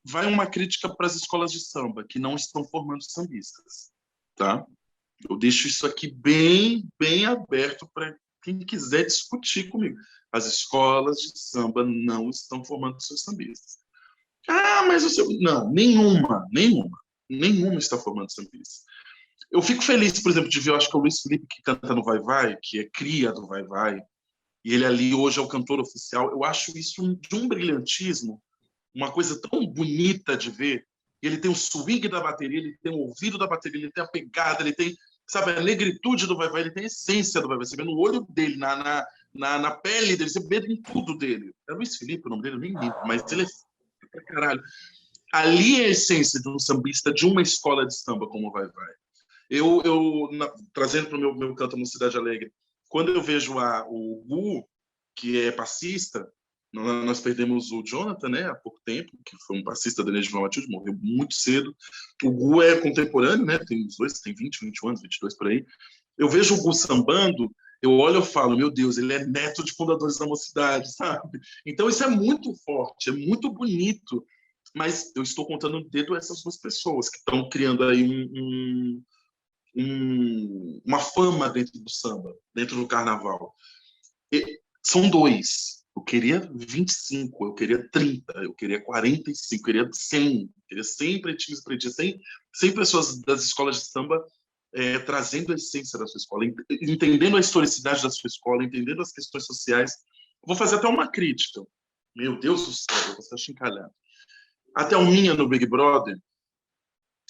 Vai uma crítica para as escolas de samba, que não estão formando sambistas, tá? Eu deixo isso aqui bem, bem aberto para quem quiser discutir comigo. As escolas de samba não estão formando seus sambistas. Ah, mas o seu... Não, nenhuma está formando sambistas. Eu fico feliz, por exemplo, de ver, eu acho que é o Luiz Felipe que canta no Vai Vai, que é cria do Vai Vai, e ele ali hoje é o cantor oficial. Eu acho isso de um brilhantismo, uma coisa tão bonita de ver. Ele tem o swing da bateria, ele tem o ouvido da bateria, ele tem a pegada, ele tem, sabe, a negritude do Vai-Vai, ele tem a essência do Vai-Vai. Você vê no olho dele, na pele dele, você vê em tudo dele. É Luiz Felipe o nome dele, eu nem lembro, mas ele é pra caralho. Ali é a essência de um sambista, de uma escola de samba como o Vai-Vai. Trazendo para o meu canto Mocidade Alegre, quando eu vejo o Gu, que é passista, nós perdemos o Jonathan, né, há pouco tempo, que foi um passista da Energia Matilde, morreu muito cedo. O Gu é contemporâneo, né, tem os dois, tem 20, 21 anos, 22 por aí. Eu vejo o Gu sambando, eu olho e falo, meu Deus, ele é neto de fundadores da Mocidade, sabe? Então isso é muito forte, é muito bonito, mas eu estou contando no dedo essas duas pessoas que estão criando aí uma fama dentro do samba, dentro do carnaval. São dois. Eu queria 25, eu queria 30, eu queria 45, eu queria 100. Eu queria 100 pretinhos e pretinhas, 100 pessoas das escolas de samba trazendo a essência da sua escola, entendendo a historicidade da sua escola, entendendo as questões sociais. Eu vou fazer até uma crítica. Meu Deus do céu, eu vou estar chincalhado. A Thelminha no Big Brother,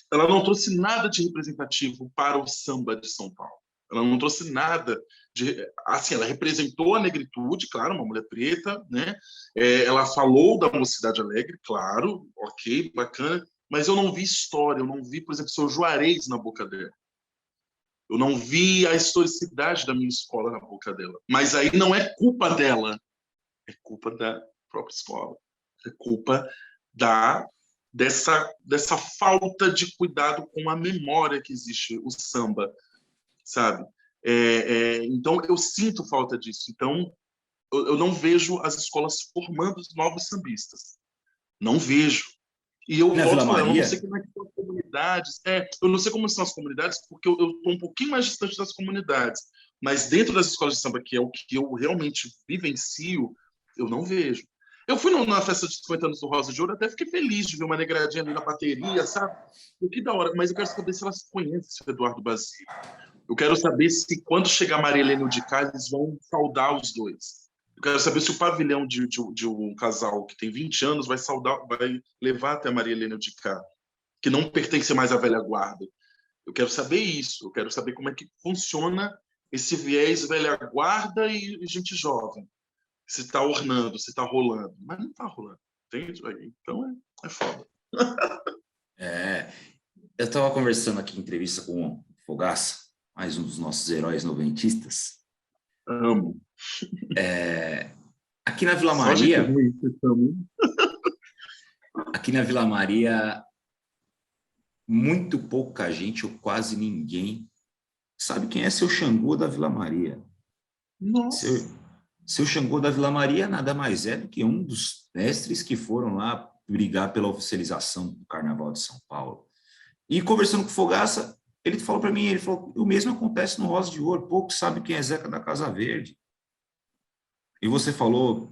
ela não trouxe nada de representativo para o samba de São Paulo. Ela não trouxe nada de... Assim, ela representou a negritude, claro, uma mulher preta, né? Ela falou da Mocidade Alegre, claro, ok, bacana, mas eu não vi história, eu não vi, por exemplo, seu Juarez na boca dela. Eu não vi a historicidade da minha escola na boca dela. Mas aí não é culpa dela, é culpa da própria escola. É culpa dessa falta de cuidado com a memória que existe o samba, sabe? Então, eu sinto falta disso. Então, eu não vejo as escolas formando os novos sambistas. Não vejo. E eu Na volto Vila a falar, eu não sei Maria, como é que são as comunidades. Eu não sei como são as comunidades, porque eu estou um pouquinho mais distante das comunidades. Mas dentro das escolas de samba, que é o que eu realmente vivencio, eu não vejo. Eu fui na festa de 50 anos do Rosa de Ouro, até fiquei feliz de ver uma negradinha ali na bateria, sabe? Que da hora. Mas eu quero saber se elas conhecem o Eduardo Basílio. Eu quero saber se, quando chegar a Maria Helena de cá, eles vão saudar os dois. Eu quero saber se o pavilhão de um casal que tem 20 anos vai levar até a Maria Helena de cá, que não pertence mais à velha guarda. Eu quero saber isso. Eu quero saber como é que funciona esse viés velha guarda e gente jovem. Se está ornando, se está rolando. Mas não está rolando. Entende? Então é foda. eu estava conversando aqui em entrevista com o Fogaça, mais um dos nossos heróis noventistas. Amo. Aqui na Vila Só gente Maria, ruim que amo. aqui na Vila Maria, muito pouca gente, ou quase ninguém, sabe quem é seu Xangô da Vila Maria. Nossa. Seu Xangô da Vila Maria nada mais é do que um dos mestres que foram lá brigar pela oficialização do Carnaval de São Paulo. E conversando com o Fogaça, ele falou para mim, ele falou, o mesmo acontece no Rosa de Ouro, poucos sabem quem é Zeca da Casa Verde. E você falou,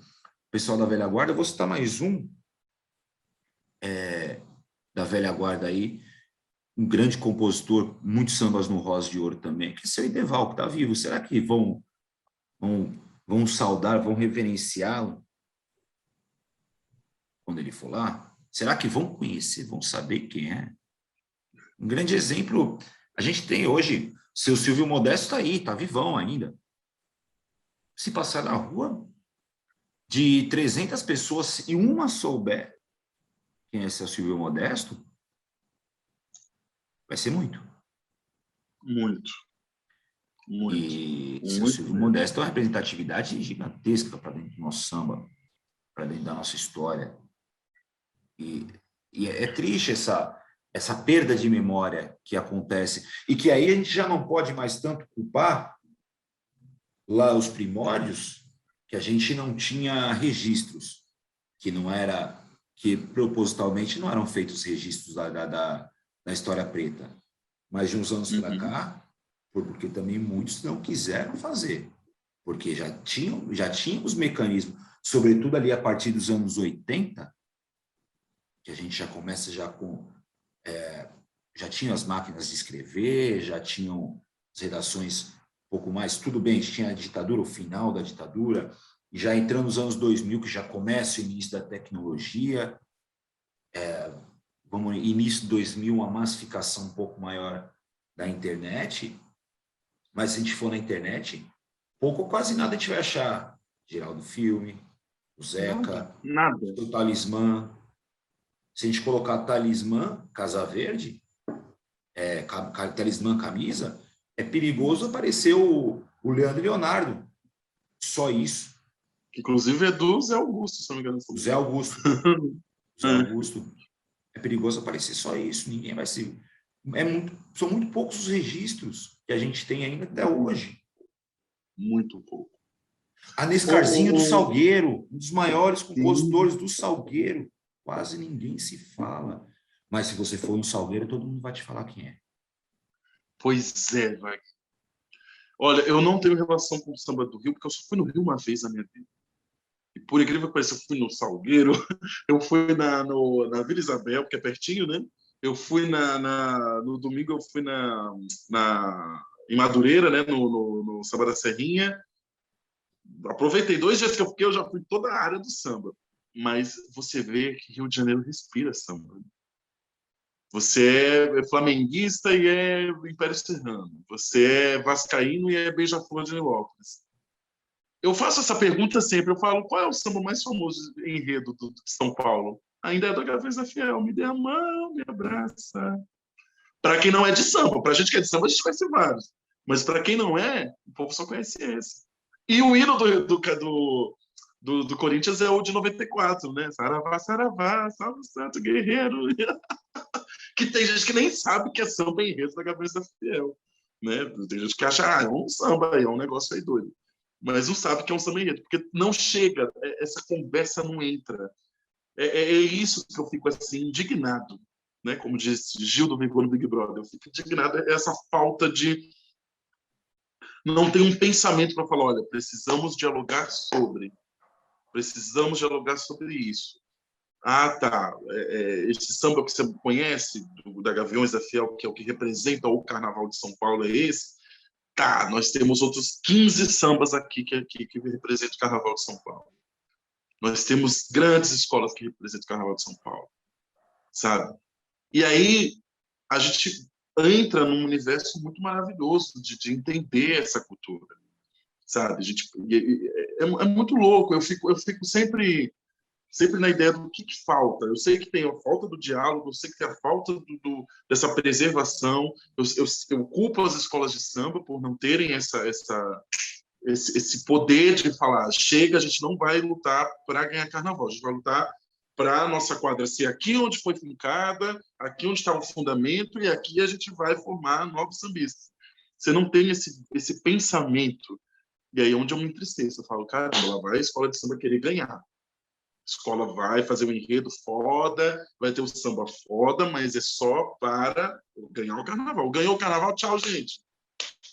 pessoal da velha guarda, eu vou citar mais um da velha guarda aí, um grande compositor, muitos sambas no Rosa de Ouro também, que é o seu Ideval, que está vivo. Será que vão saudar, vão reverenciá-lo quando ele for lá? Será que vão conhecer, vão saber quem é? Um grande exemplo, a gente tem hoje, seu Silvio Modesto está aí, está vivão ainda. Se passar na rua, de 300 pessoas, e uma souber quem é seu Silvio Modesto, vai ser muito. Muito. Muito. E seu Muito Silvio mesmo. Modesto é uma representatividade gigantesca para dentro do nosso samba, para dentro da nossa história. E é triste essa perda de memória que acontece. E que aí a gente já não pode mais tanto culpar lá os primórdios, que a gente não tinha registros, que propositalmente não eram feitos registros da história preta. Mas de uns anos para cá, porque também muitos não quiseram fazer, porque já tinham os mecanismos, sobretudo ali a partir dos anos 80, que a gente já começa já tinha as máquinas de escrever, já tinham as redações pouco mais. Tudo bem, tinha a ditadura, o final da ditadura, e já entrando nos anos 2000, que já começa o início da tecnologia, início de 2000, uma massificação um pouco maior da internet, mas se a gente for na internet, pouco ou quase nada a gente vai achar. Geraldo Filme, o Zeca, Nada. o Talismã. Se a gente colocar Talismã, Casa Verde, Talismã, camisa, é perigoso aparecer o Leandro Leonardo. Só isso. Que, inclusive, é do Zé Augusto, se não me engano. O Zé Augusto. Zé Augusto. É perigoso aparecer só isso. Ninguém vai ser... São muito poucos os registros que a gente tem ainda até hoje. Muito pouco. A Nescarzinho do Salgueiro, um dos maiores compositores do Salgueiro. Quase ninguém se fala. Mas se você for no Salgueiro, todo mundo vai te falar quem é. Pois é, vai. Olha, eu não tenho relação com o samba do Rio, porque eu só fui no Rio uma vez na minha vida. E por incrível que pareça, eu fui no Salgueiro, eu fui na Vila Isabel, que é pertinho, né? Eu fui no domingo, eu fui em Madureira, né? No Samba da Serrinha. Aproveitei 2 dias que eu fiquei, eu já fui em toda a área do samba. Mas você vê que Rio de Janeiro respira samba. Você é flamenguista e é Império Serrano. Você é vascaíno e é Beija-Flor de Nilópolis. Eu faço essa pergunta sempre. Eu falo, qual é o samba mais famoso enredo de São Paulo? Ainda é da Gaviões da Fiel. Me dê a mão, me abraça. Para quem não é de samba, para a gente que é de samba, a gente conhece vários. Mas para quem não é, o povo só conhece esse. E o hino do Corinthians é o de 94, né? Saravá, saravá, salve o santo guerreiro. Que tem gente que nem sabe que é samba enredo da Gaviões da Fiel. Né? Tem gente que acha, é um samba aí, é um negócio aí doido. Mas não sabe que é um samba enredo, porque não chega, essa conversa não entra. É isso que eu fico assim, indignado. Né? Como disse Gil do Vigor no Big Brother, eu fico indignado, essa falta de não ter um pensamento para falar, olha, precisamos dialogar sobre isso. Ah, tá. Esse samba que você conhece, da Gaviões da Fiel, que é o que representa o Carnaval de São Paulo, é esse? Tá, nós temos outros 15 sambas aqui que representam o Carnaval de São Paulo. Nós temos grandes escolas que representam o Carnaval de São Paulo, sabe? E aí a gente entra num universo muito maravilhoso de entender essa cultura, sabe? A gente, é muito louco. Eu fico sempre na ideia do que falta. Eu sei que tem a falta do diálogo, eu sei que tem a falta dessa preservação. Eu culpo as escolas de samba por não terem esse poder de falar, chega, a gente não vai lutar para ganhar carnaval, a gente vai lutar para a nossa quadra ser aqui onde foi fincada, aqui onde está o fundamento, e aqui a gente vai formar novos sambistas. Você não tem esse pensamento. E aí é onde eu me entristeço. Eu falo, caramba, lá vai a escola de samba querer ganhar. A escola vai fazer um enredo foda, vai ter o samba foda, mas é só para ganhar o carnaval. Ganhou o carnaval, tchau, gente.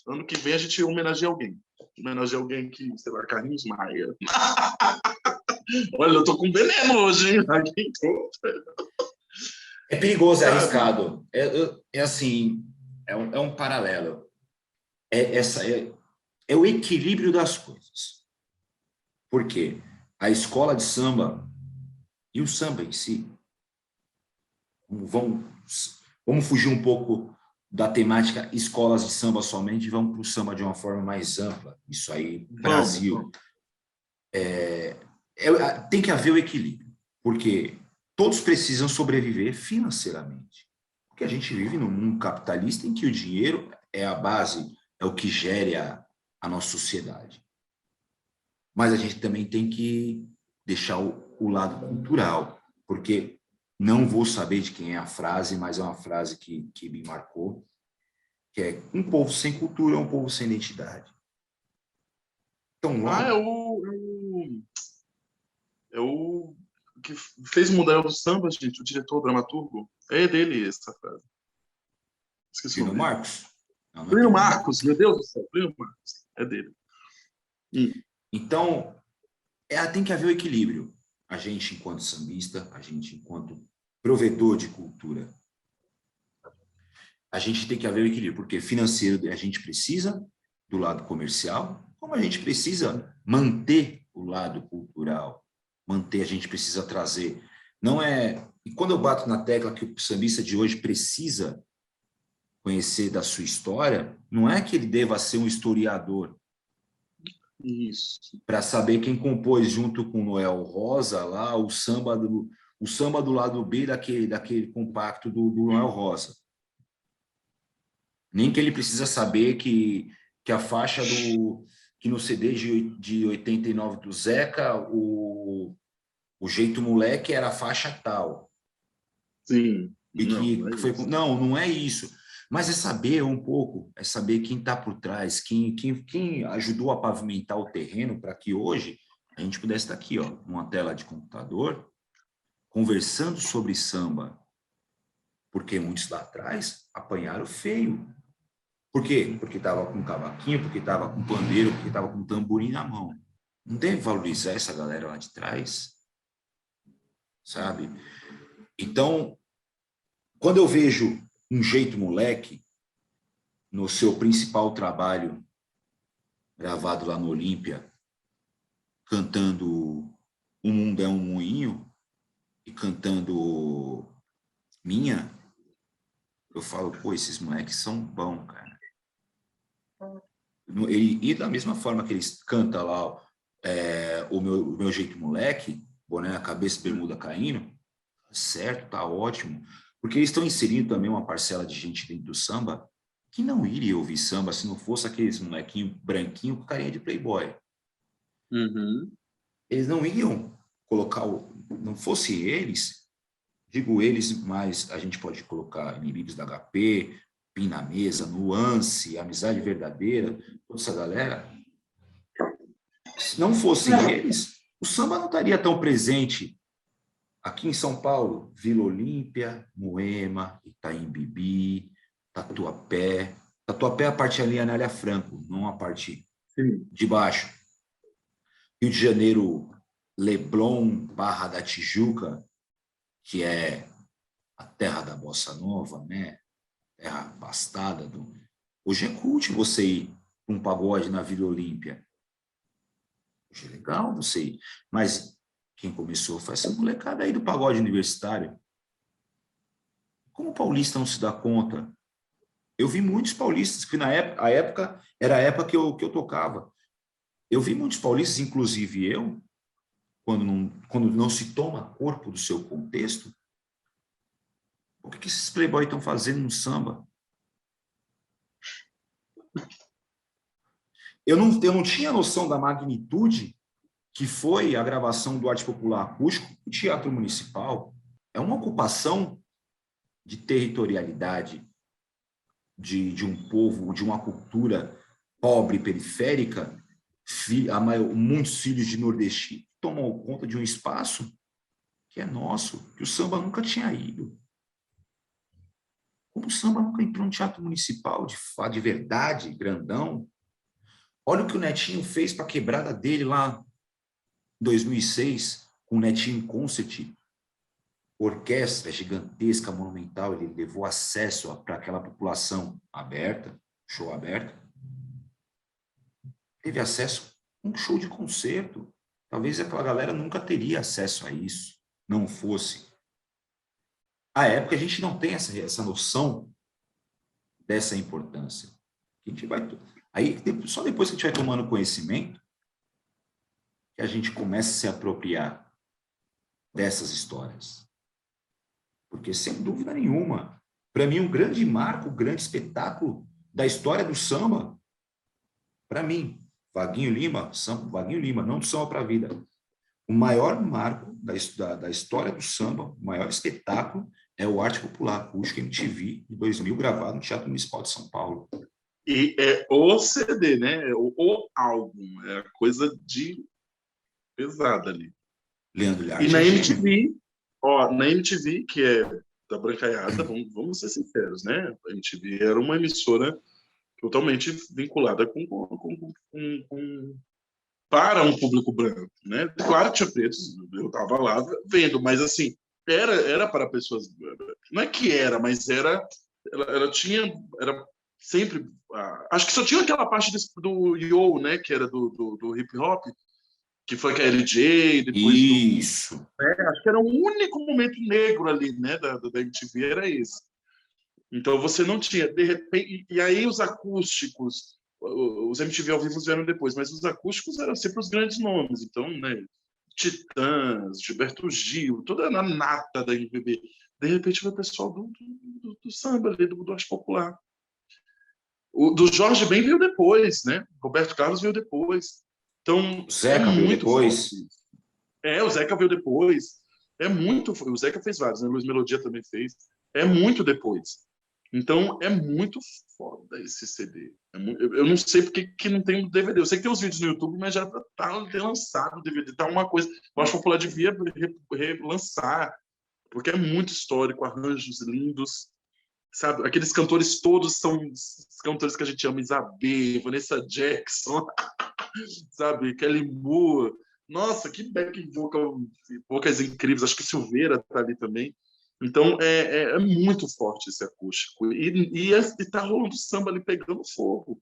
Ano que vem a gente homenageia alguém. Homenageia alguém que, sei lá, Carlinhos Maia. Olha, eu tô com veneno hoje, hein? É perigoso, é arriscado. Assim, é um paralelo. É o equilíbrio das coisas. Por quê? A escola de samba e o samba em si, vamos fugir um pouco da temática escolas de samba somente e vamos para o samba de uma forma mais ampla. Isso aí, Brasil. Tem que haver o equilíbrio, porque todos precisam sobreviver financeiramente. Porque a gente vive num mundo capitalista em que o dinheiro é a base, é o que gera a nossa sociedade. Mas a gente também tem que deixar o lado cultural, porque não vou saber de quem é a frase, mas é uma frase que me marcou, que é: um povo sem cultura é um povo sem identidade. Então, é o que fez mudar o samba, gente, o diretor, o dramaturgo. É dele essa frase. Esqueci o nome. Marcos? Plínio Marcos, meu Deus do céu, Plínio Marcos. É dele. Então, tem que haver o equilíbrio. A gente, enquanto sambista, a gente, enquanto provedor de cultura, a gente tem que haver o equilíbrio, porque financeiro a gente precisa, do lado comercial, como a gente precisa manter o lado cultural, a gente precisa trazer. Não é. E quando eu bato na tecla que o sambista de hoje precisa conhecer da sua história, não é que ele deva ser um historiador. Isso. Para saber quem compôs junto com Noel Rosa lá o samba do lado B daquele compacto do Noel Rosa. Nem que ele precisa saber que a faixa que no CD de 89 do Zeca, o Jeito Moleque era a faixa tal. Sim. E que foi. Não é isso. Mas é saber um pouco, é saber quem está por trás, quem ajudou a pavimentar o terreno para que hoje a gente pudesse estar aqui, ó, numa tela de computador, conversando sobre samba. Porque muitos lá atrás apanharam feio. Por quê? Porque estava com cavaquinho, porque estava com pandeiro, porque estava com tamborim na mão. Não deve valorizar essa galera lá de trás, sabe? Então, quando eu vejo um Jeito Moleque no seu principal trabalho gravado lá no Olímpia, cantando O Mundo é um Moinho e cantando Minha, eu falo, pô, esses moleques são bons, cara. E da mesma forma que eles cantam lá o meu Jeito Moleque, boné na cabeça, bermuda caindo, certo, tá ótimo, porque eles estão inserindo também uma parcela de gente dentro do samba que não iria ouvir samba se não fosse aqueles molequinho branquinho com carinha de playboy. Uhum. Eles não iam colocar, não fosse eles, digo eles, mas a gente pode colocar Inimigos da HP, Pin na Mesa, Nuance, Amizade Verdadeira, toda essa galera. Se não fossem eles, o samba não estaria tão presente aqui em São Paulo. Vila Olímpia, Moema, Itaim Bibi, Tatuapé. Tatuapé é a parte ali, Anália Franco, não a parte de baixo. Rio de Janeiro, Leblon, Barra da Tijuca, que é a terra da bossa nova, né? Terra bastada. Hoje é cult você ir para um pagode na Vila Olímpia. Hoje é legal você ir. Mas quem começou foi essa molecada aí do pagode universitário. Como o paulista não se dá conta? Eu vi muitos paulistas, que na época era a época que eu tocava. Eu vi muitos paulistas, inclusive eu, quando não se toma corpo do seu contexto, o que esses playboys estão fazendo no samba? Eu não tinha noção da magnitude que foi a gravação do Arte Popular Acústico no Teatro Municipal. É uma ocupação de territorialidade de um povo, de uma cultura pobre, periférica, muitos filhos de nordestinos tomam conta de um espaço que é nosso, que o samba nunca tinha ido. Como o samba nunca entrou no Teatro Municipal de verdade, grandão. Olha o que o Netinho fez para a quebrada dele lá em 2006, com o Netinho Concert, orquestra gigantesca, monumental, ele levou acesso para aquela população aberta, show aberto. Teve acesso a um show de concerto. Talvez aquela galera nunca teria acesso a isso, não fosse. À época, a gente não tem essa noção dessa importância. A gente vai... Aí, só depois que a gente vai tomando conhecimento, que a gente começa a se apropriar dessas histórias. Porque, sem dúvida nenhuma, para mim, um grande marco, um grande espetáculo da história do samba, para mim, Vaguinho Lima, não do Samba para a Vida, o maior marco da história do samba, o maior espetáculo é o Arte Popular Acústico MTV de 2000, gravado no Teatro Municipal de São Paulo. E é o CD, né? É o álbum, é a coisa de pesada ali. Leandro Lhar. E na MTV, na MTV, que é da brancaiada, vamos ser sinceros, né? A MTV era uma emissora totalmente vinculada para um público branco, né? Claro, tinha pretos, eu estava lá vendo, mas assim, era para pessoas, não é que era, mas era sempre... acho que só tinha aquela parte do Yo, né? Que era do hip hop, que foi com a LJ, depois do... Isso. Acho que era o único momento negro ali, né? Da MTV era esse. Então você não tinha, de repente... E aí os acústicos, os MTV ao vivo vieram depois, mas os acústicos eram sempre os grandes nomes. Então, né? Titãs, Gilberto Gil, toda a nata da MPB. De repente veio o pessoal do samba ali, do arte popular. O do Jorge Ben veio depois, né? Roberto Carlos veio depois. Então, é Zeca veio muito forte depois. isso. O Zeca veio depois. É muito. O Zeca fez vários, né? Luiz Melodia também fez. É muito depois. Então, é muito foda esse CD. Eu não sei porque que não tem um DVD. Eu sei que tem os vídeos no YouTube, mas já tá lançado o DVD. Tá uma coisa. Eu acho que o Popular devia relançar, porque é muito histórico, arranjos lindos, sabe? Aqueles cantores todos são os cantores que a gente ama, Isabel, Vanessa Jackson, sabe? Kelly Moore. Nossa, que back vocal, vocais incríveis. Acho que Silveira tá ali também. Então, é muito forte esse acústico. E tá rolando samba ali pegando fogo.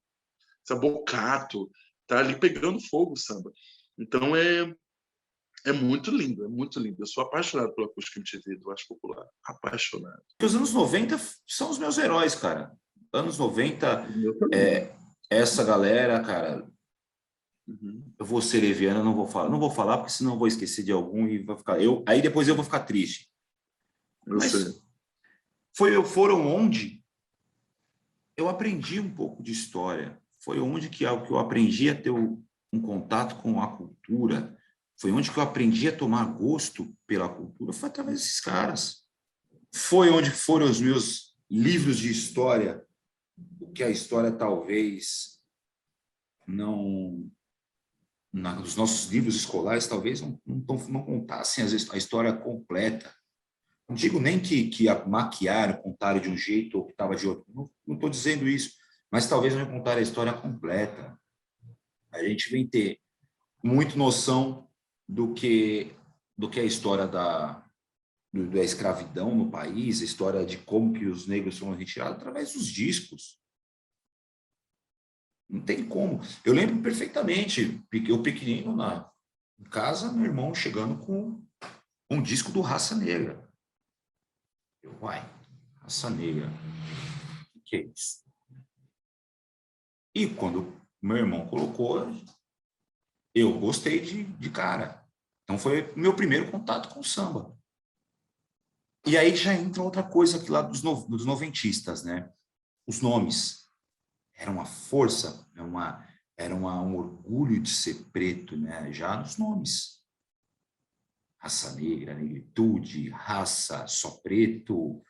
Essa Bocato, tá ali pegando fogo o samba. Então, é muito lindo, é muito lindo. Eu sou apaixonado pelo acústico MTV do Arte Popular. Apaixonado. Os anos 90 são os meus heróis, cara. Anos 90, essa galera, cara, eu vou ser leviano, não vou falar, porque senão eu vou esquecer de algum e vai ficar. Aí depois eu vou ficar triste. Eu sei. Mas foram onde eu aprendi um pouco de história. Foi onde que eu aprendi a ter um contato com a cultura. Foi onde que eu aprendi a tomar gosto pela cultura. Foi através desses caras. Foi onde foram os meus livros de história, o que a história talvez não... Nos nossos livros escolares talvez não contassem a história completa. Não digo nem que maquiaram, contaram de um jeito ou que estava de outro. Não estou dizendo isso. Mas talvez não contaram a história completa. A gente vem ter muito noção do que é a história da escravidão no país, a história de como que os negros foram retirados através dos discos. Não tem como. Eu lembro perfeitamente, eu pequenino em casa, meu irmão chegando com um disco do Raça Negra. Uai, Raça Negra, o que é isso? E quando meu irmão colocou, eu gostei de cara. Então foi o meu primeiro contato com o samba. E aí já entra outra coisa aqui lá dos noventistas, né? Os nomes. Era uma força, era um orgulho de ser preto, né? Já nos nomes. Raça negra, negritude, raça, só preto,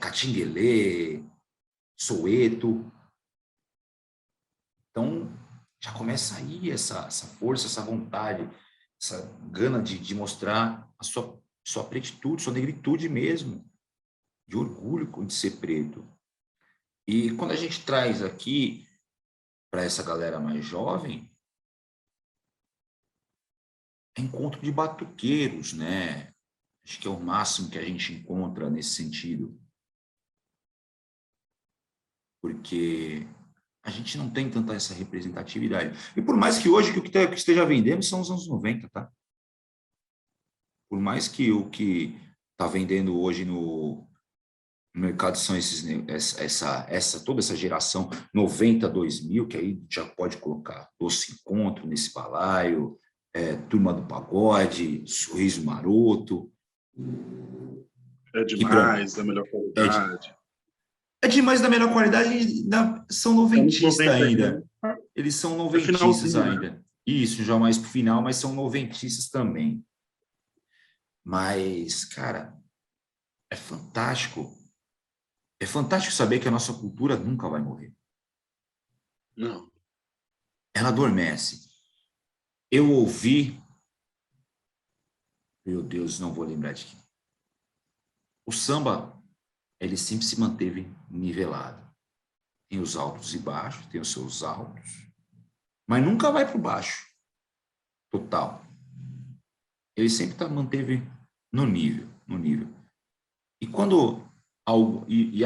catinguelê, soweto. Então, já começa aí essa força, essa vontade, essa gana de mostrar a sua pretitude, sua negritude mesmo, de orgulho de ser preto. E quando a gente traz aqui para essa galera mais jovem, é encontro de batuqueiros, né? Acho que é o máximo que a gente encontra nesse sentido. Porque a gente não tem tanta essa representatividade. E por mais que hoje o que esteja vendendo são os anos 90, tá? Por mais que o que está vendendo hoje no mercado são toda essa geração 90, 2000, que aí já pode colocar Doce Encontro nesse balaio, Turma do Pagode, Sorriso Maroto. É demais, da melhor qualidade. É demais da melhor qualidade, são noventistas ainda. Né? Eles são noventistas ainda. Né? Isso, já mais para o final, mas são noventistas também. Mas, cara, é fantástico. É fantástico saber que a nossa cultura nunca vai morrer. Não. Ela adormece. Eu ouvi... Meu Deus, não vou lembrar de quem. O samba, ele sempre se manteve nivelado. Tem os altos e baixos, tem os seus altos, mas nunca vai para o baixo total. Ele sempre manteve no nível. E quando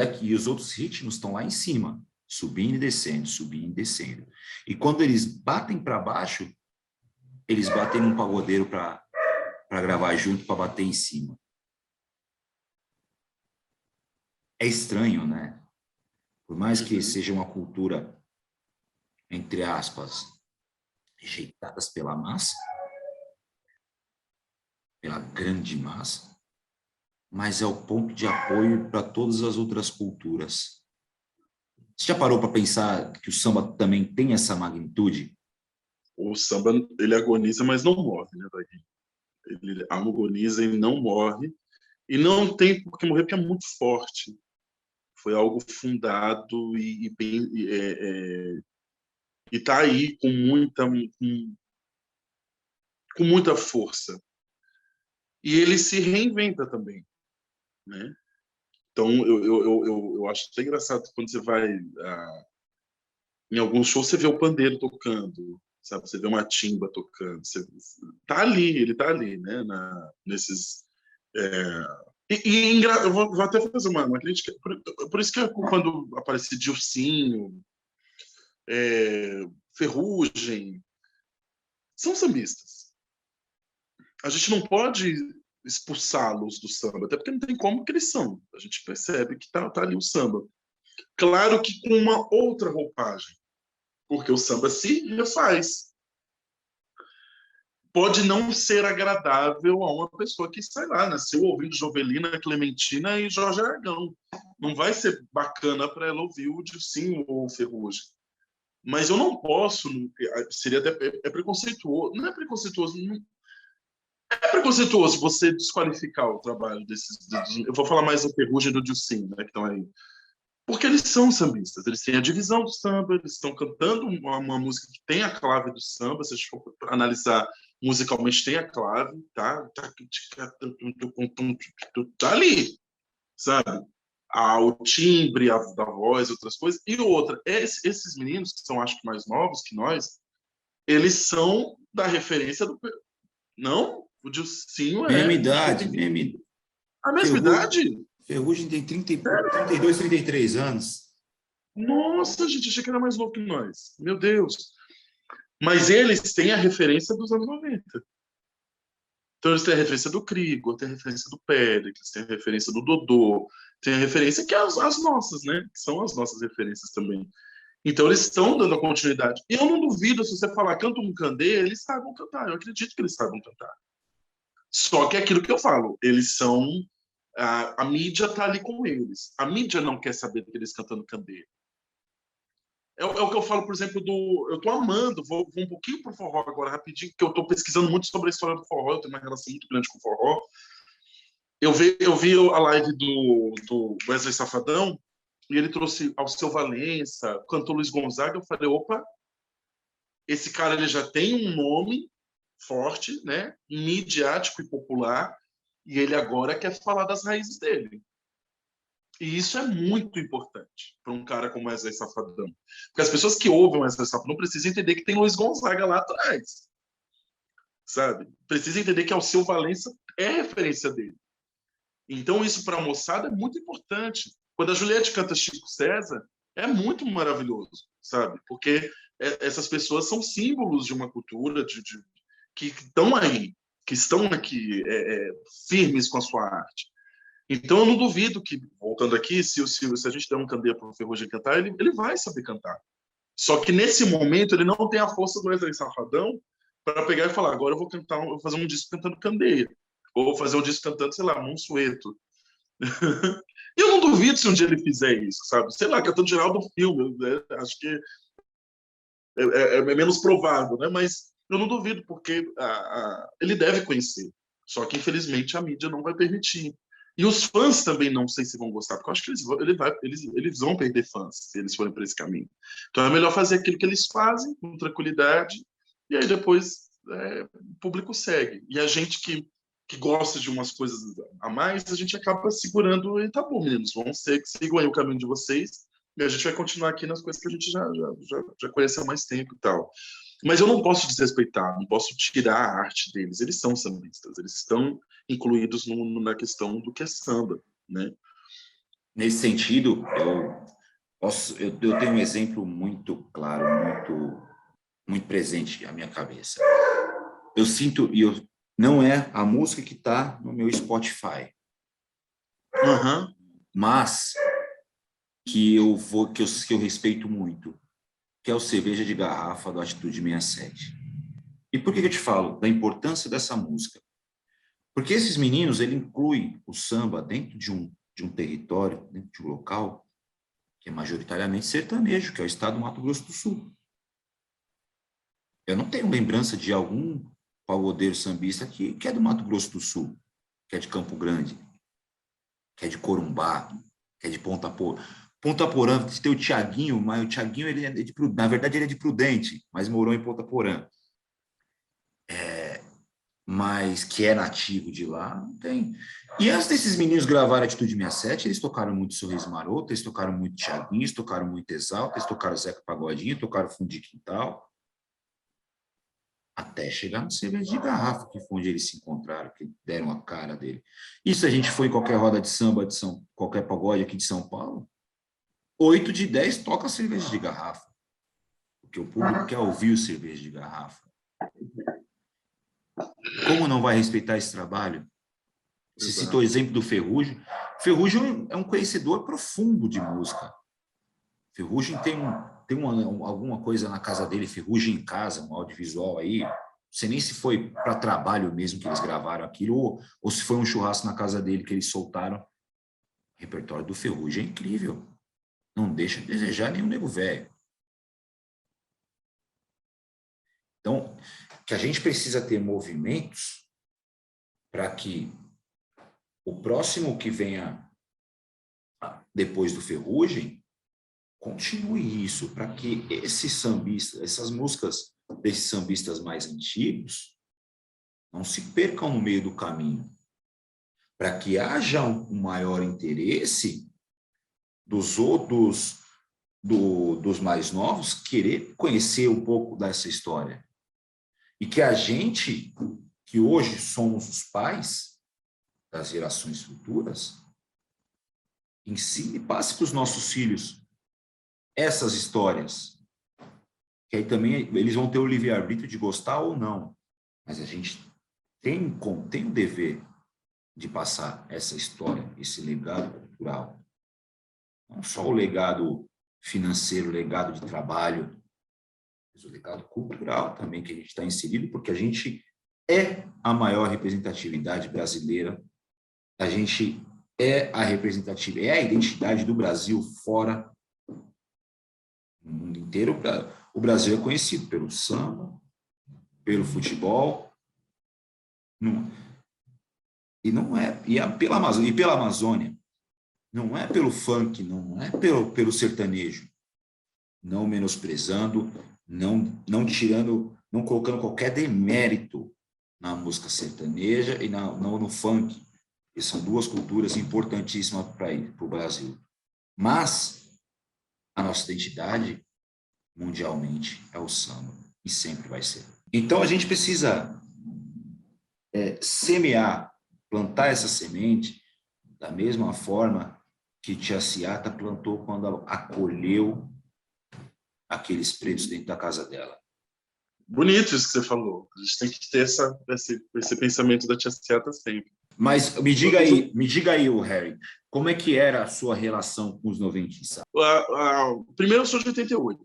aqui os outros ritmos estão lá em cima, subindo e descendo, subindo e descendo. E quando eles batem para baixo, eles batem num pagodeiro para gravar junto, para bater em cima. É estranho, né? Por mais que seja uma cultura, entre aspas, rejeitadas pela massa, pela grande massa, mas é o ponto de apoio para todas as outras culturas. Você já parou para pensar que o samba também tem essa magnitude? O samba, ele agoniza, mas não morre, né, Daguinho? Ele agoniza e não morre. E não tem por que morrer, porque é muito forte. Foi algo fundado e tá aí com muita força. E ele se reinventa também, né? Então, eu acho até engraçado quando você vai em alguns shows, você vê o pandeiro tocando, sabe? Você vê uma timba tocando. Tá ali, ele tá ali, né? Nesses... eu vou até fazer uma crítica. Por isso que quando aparece Dilsinho, Ferrugem, são sambistas. A gente não pode expulsá-los do samba, até porque não tem como que eles são. A gente percebe que tá ali o samba. Claro que com uma outra roupagem, porque o samba se refaz. Pode não ser agradável a uma pessoa que, sei lá, nasceu ouvindo Jovelina, Clementina e Jorge Aragão. Não vai ser bacana para ela ouvir o Dilsinho ou o Ferrugem. Mas eu não posso, seria até preconceituoso, não é preconceituoso, não, é preconceituoso você desqualificar o trabalho desses, eu vou falar mais do Ferrugem e do Dilsinho, né, que estão aí. Porque eles são sambistas, eles têm a divisão do samba, eles estão cantando uma música que tem a clave do samba, se a gente for analisar musicalmente, tem a clave, tá ali, sabe? O timbre da voz, outras coisas. E outra, esses meninos, que são acho que mais novos que nós, eles são da referência do... Não, o Dilcinho Mesma acho que ele idade, tem mesma... a mesma idade. Ferrugem tem 32, 33 anos. Nossa, gente, achei que era mais novo que nós. Meu Deus. Mas eles têm a referência dos anos 90. Então eles têm a referência do Krigor, têm a referência do Péricles, têm a referência do Dodô, têm a referência que é as nossas, né? Que são as nossas referências também. Então eles estão dando a continuidade. E eu não duvido, se você falar canta um candê, eles saibam cantar. Eu acredito que eles saibam cantar. Só que é aquilo que eu falo, eles são... A mídia está ali com eles. A mídia não quer saber deles cantando candê. É o que eu falo, por exemplo, eu tô amando, vou um pouquinho pro forró agora, rapidinho, porque eu tô pesquisando muito sobre a história do forró, eu tenho uma relação muito grande com o forró. Eu vi a live do Wesley Safadão, e ele trouxe Alceu Valença, cantor Luiz Gonzaga, eu falei, opa, esse cara ele já tem um nome forte, né, midiático e popular, e ele agora quer falar das raízes dele. E isso é muito importante para um cara como Wesley Safadão. Porque as pessoas que ouvem Wesley Safadão precisam entender que tem Luiz Gonzaga lá atrás. Sabe? Precisam entender que Alceu Valença é referência dele. Então, isso para a moçada é muito importante. Quando a Juliette canta Chico César, é muito maravilhoso, sabe? Porque essas pessoas são símbolos de uma cultura que estão aí, que estão aqui firmes com a sua arte. Então, eu não duvido que, voltando aqui, se a gente der um candeia para o Ferrugem cantar, ele vai saber cantar. Só que, nesse momento, ele não tem a força do Wesley Safadão para pegar e falar, agora eu vou fazer um disco cantando candeia. Ou vou fazer um disco cantando, sei lá, Monsueto. E eu não duvido se um dia ele fizer isso, sabe? Sei lá, cantando geral do filme. Né? Acho que é menos provável, né? Mas eu não duvido, porque ele deve conhecer. Só que, infelizmente, a mídia não vai permitir. E os fãs também não sei se vão gostar, porque eu acho que eles vão perder fãs se eles forem para esse caminho. Então é melhor fazer aquilo que eles fazem, com tranquilidade, e aí depois o público segue. E a gente que gosta de umas coisas a mais, a gente acaba segurando e tá bom, meninos, sigam aí o caminho de vocês, e a gente vai continuar aqui nas coisas que a gente já conhece há mais tempo e tal. Mas eu não posso desrespeitar, não posso tirar a arte deles. Eles são sambistas, eles estão incluídos na questão do que é samba, né? Nesse sentido, Eu tenho um exemplo muito claro, muito presente à minha cabeça. Eu sinto, não é a música que está no meu Spotify, mas que eu respeito muito, que é o Cerveja de Garrafa do Atitude 67. E por que eu te falo da importância dessa música? Porque esses meninos, ele incluem o samba dentro de um território, dentro de um local que é majoritariamente sertanejo, que é o estado do Mato Grosso do Sul. Eu não tenho lembrança de algum pagodeiro sambista que é do Mato Grosso do Sul, que é de Campo Grande, que é de Corumbá, que é de Ponta Porã. Ponta Porã, tem o Tiaguinho, mas o Tiaguinho, na verdade, ele é de Prudente, mas morou em Ponta Porã. Mas que é nativo de lá, não tem. E antes desses meninos gravarem Atitude 67, eles tocaram muito Sorriso Maroto, eles tocaram muito Tiaguinho, eles tocaram muito Exalta, eles tocaram Zeca Pagodinho, tocaram Fundo de Quintal, até chegar no Cerveja de Garrafa, que foi onde eles se encontraram, que deram a cara dele. E se a gente for em qualquer roda de samba, qualquer pagode aqui de São Paulo, 8 de 10 toca Cerveja de Garrafa, porque o público quer ouvir o Cerveja de Garrafa. Como não vai respeitar esse trabalho? Você citou o exemplo do Ferrugem. Ferrugem é um conhecedor profundo de música. Ferrugem tem alguma coisa na casa dele, Ferrugem em Casa, um audiovisual aí. Não sei nem se foi para trabalho mesmo que eles gravaram aquilo, ou se foi um churrasco na casa dele que eles soltaram. O repertório do Ferrugem é incrível. Não deixa de desejar nenhum nego velho. Então, que a gente precisa ter movimentos para que o próximo que venha depois do Ferrugem continue isso, para que esses sambistas, essas músicas desses sambistas mais antigos não se percam no meio do caminho, para que haja um maior interesse dos outros, dos mais novos, querer conhecer um pouco dessa história. E que a gente, que hoje somos os pais das gerações futuras, ensine e passe para os nossos filhos essas histórias. Que aí também eles vão ter o livre-arbítrio de gostar ou não. Mas a gente tem o dever de passar essa história, esse legado cultural. Não só o legado financeiro, o legado de trabalho, mas o legado cultural também que a gente está inserido, porque a gente é a maior representatividade brasileira, a gente é a representatividade, é a identidade do Brasil fora, no mundo inteiro. O Brasil é conhecido pelo samba, pelo futebol, pela Amazônia, não é pelo funk, não é pelo sertanejo, não menosprezando, não tirando, não colocando qualquer demérito na música sertaneja e no funk, que são duas culturas importantíssimas para o Brasil. Mas a nossa identidade, mundialmente, é o samba, e sempre vai ser. Então, a gente precisa semear, plantar essa semente da mesma forma que Tia Ciata plantou quando acolheu aqueles pretos dentro da casa dela. Bonito isso que você falou. A gente tem que ter esse pensamento da Tia Ciata sempre. Mas me diga aí, Harry, como é que era a sua relação com os noventistas? Primeiro, eu sou de 88.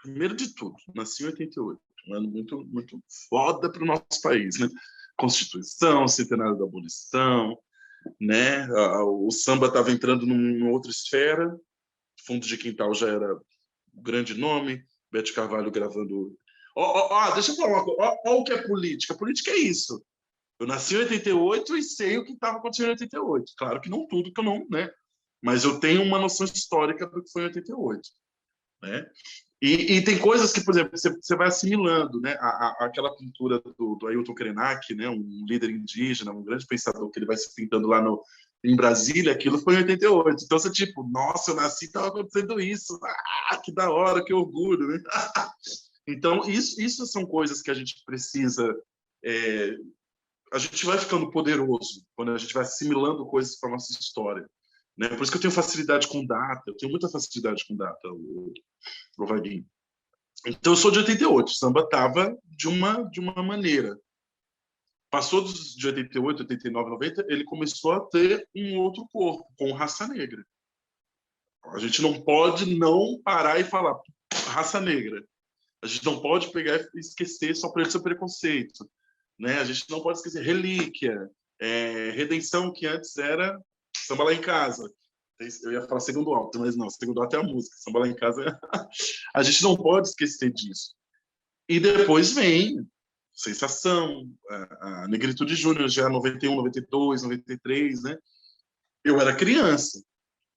Primeiro de tudo, nasci em 88. Um ano muito, muito foda para o nosso país, né? Constituição, centenário da abolição, né? O samba estava entrando numa outra esfera. Fundo de Quintal já era um grande nome. Bete Carvalho gravando. Deixa eu falar uma coisa. O que é política. Política é isso. Eu nasci em 88 e sei o que estava acontecendo em 88. Claro que não tudo, que eu não, né? Mas eu tenho uma noção histórica do que foi em 88, né? E tem coisas que, por exemplo, você vai assimilando, né? Aquela pintura do Ailton Krenak, né? Um líder indígena, um grande pensador, que ele vai se pintando lá em Brasília, aquilo foi em 88. Então você, tipo, nossa, eu nasci e estava acontecendo isso. Que da hora, que orgulho, né? Então, isso são coisas que a gente precisa... a gente vai ficando poderoso quando a gente vai assimilando coisas para a nossa história. né? Por isso que eu tenho facilidade com data, eu tenho muita facilidade com data, o Vaguinho. Então, eu sou de 88, o samba estava de uma maneira. Passou de 88, 89, 90, ele começou a ter um outro corpo, com Raça Negra. A gente não pode não parar e falar Raça Negra. A gente não pode pegar e esquecer só por esse preconceito, né? A gente não pode esquecer Relíquia, Redenção, que antes era Samba Lá em Casa. Eu ia falar Segundo Alto, mas não, Segundo Alto é a música, Samba Lá em Casa. A gente não pode esquecer disso. E depois vem Sensação, a Negritude Júnior, já 91, 92, 93, né? Eu era criança,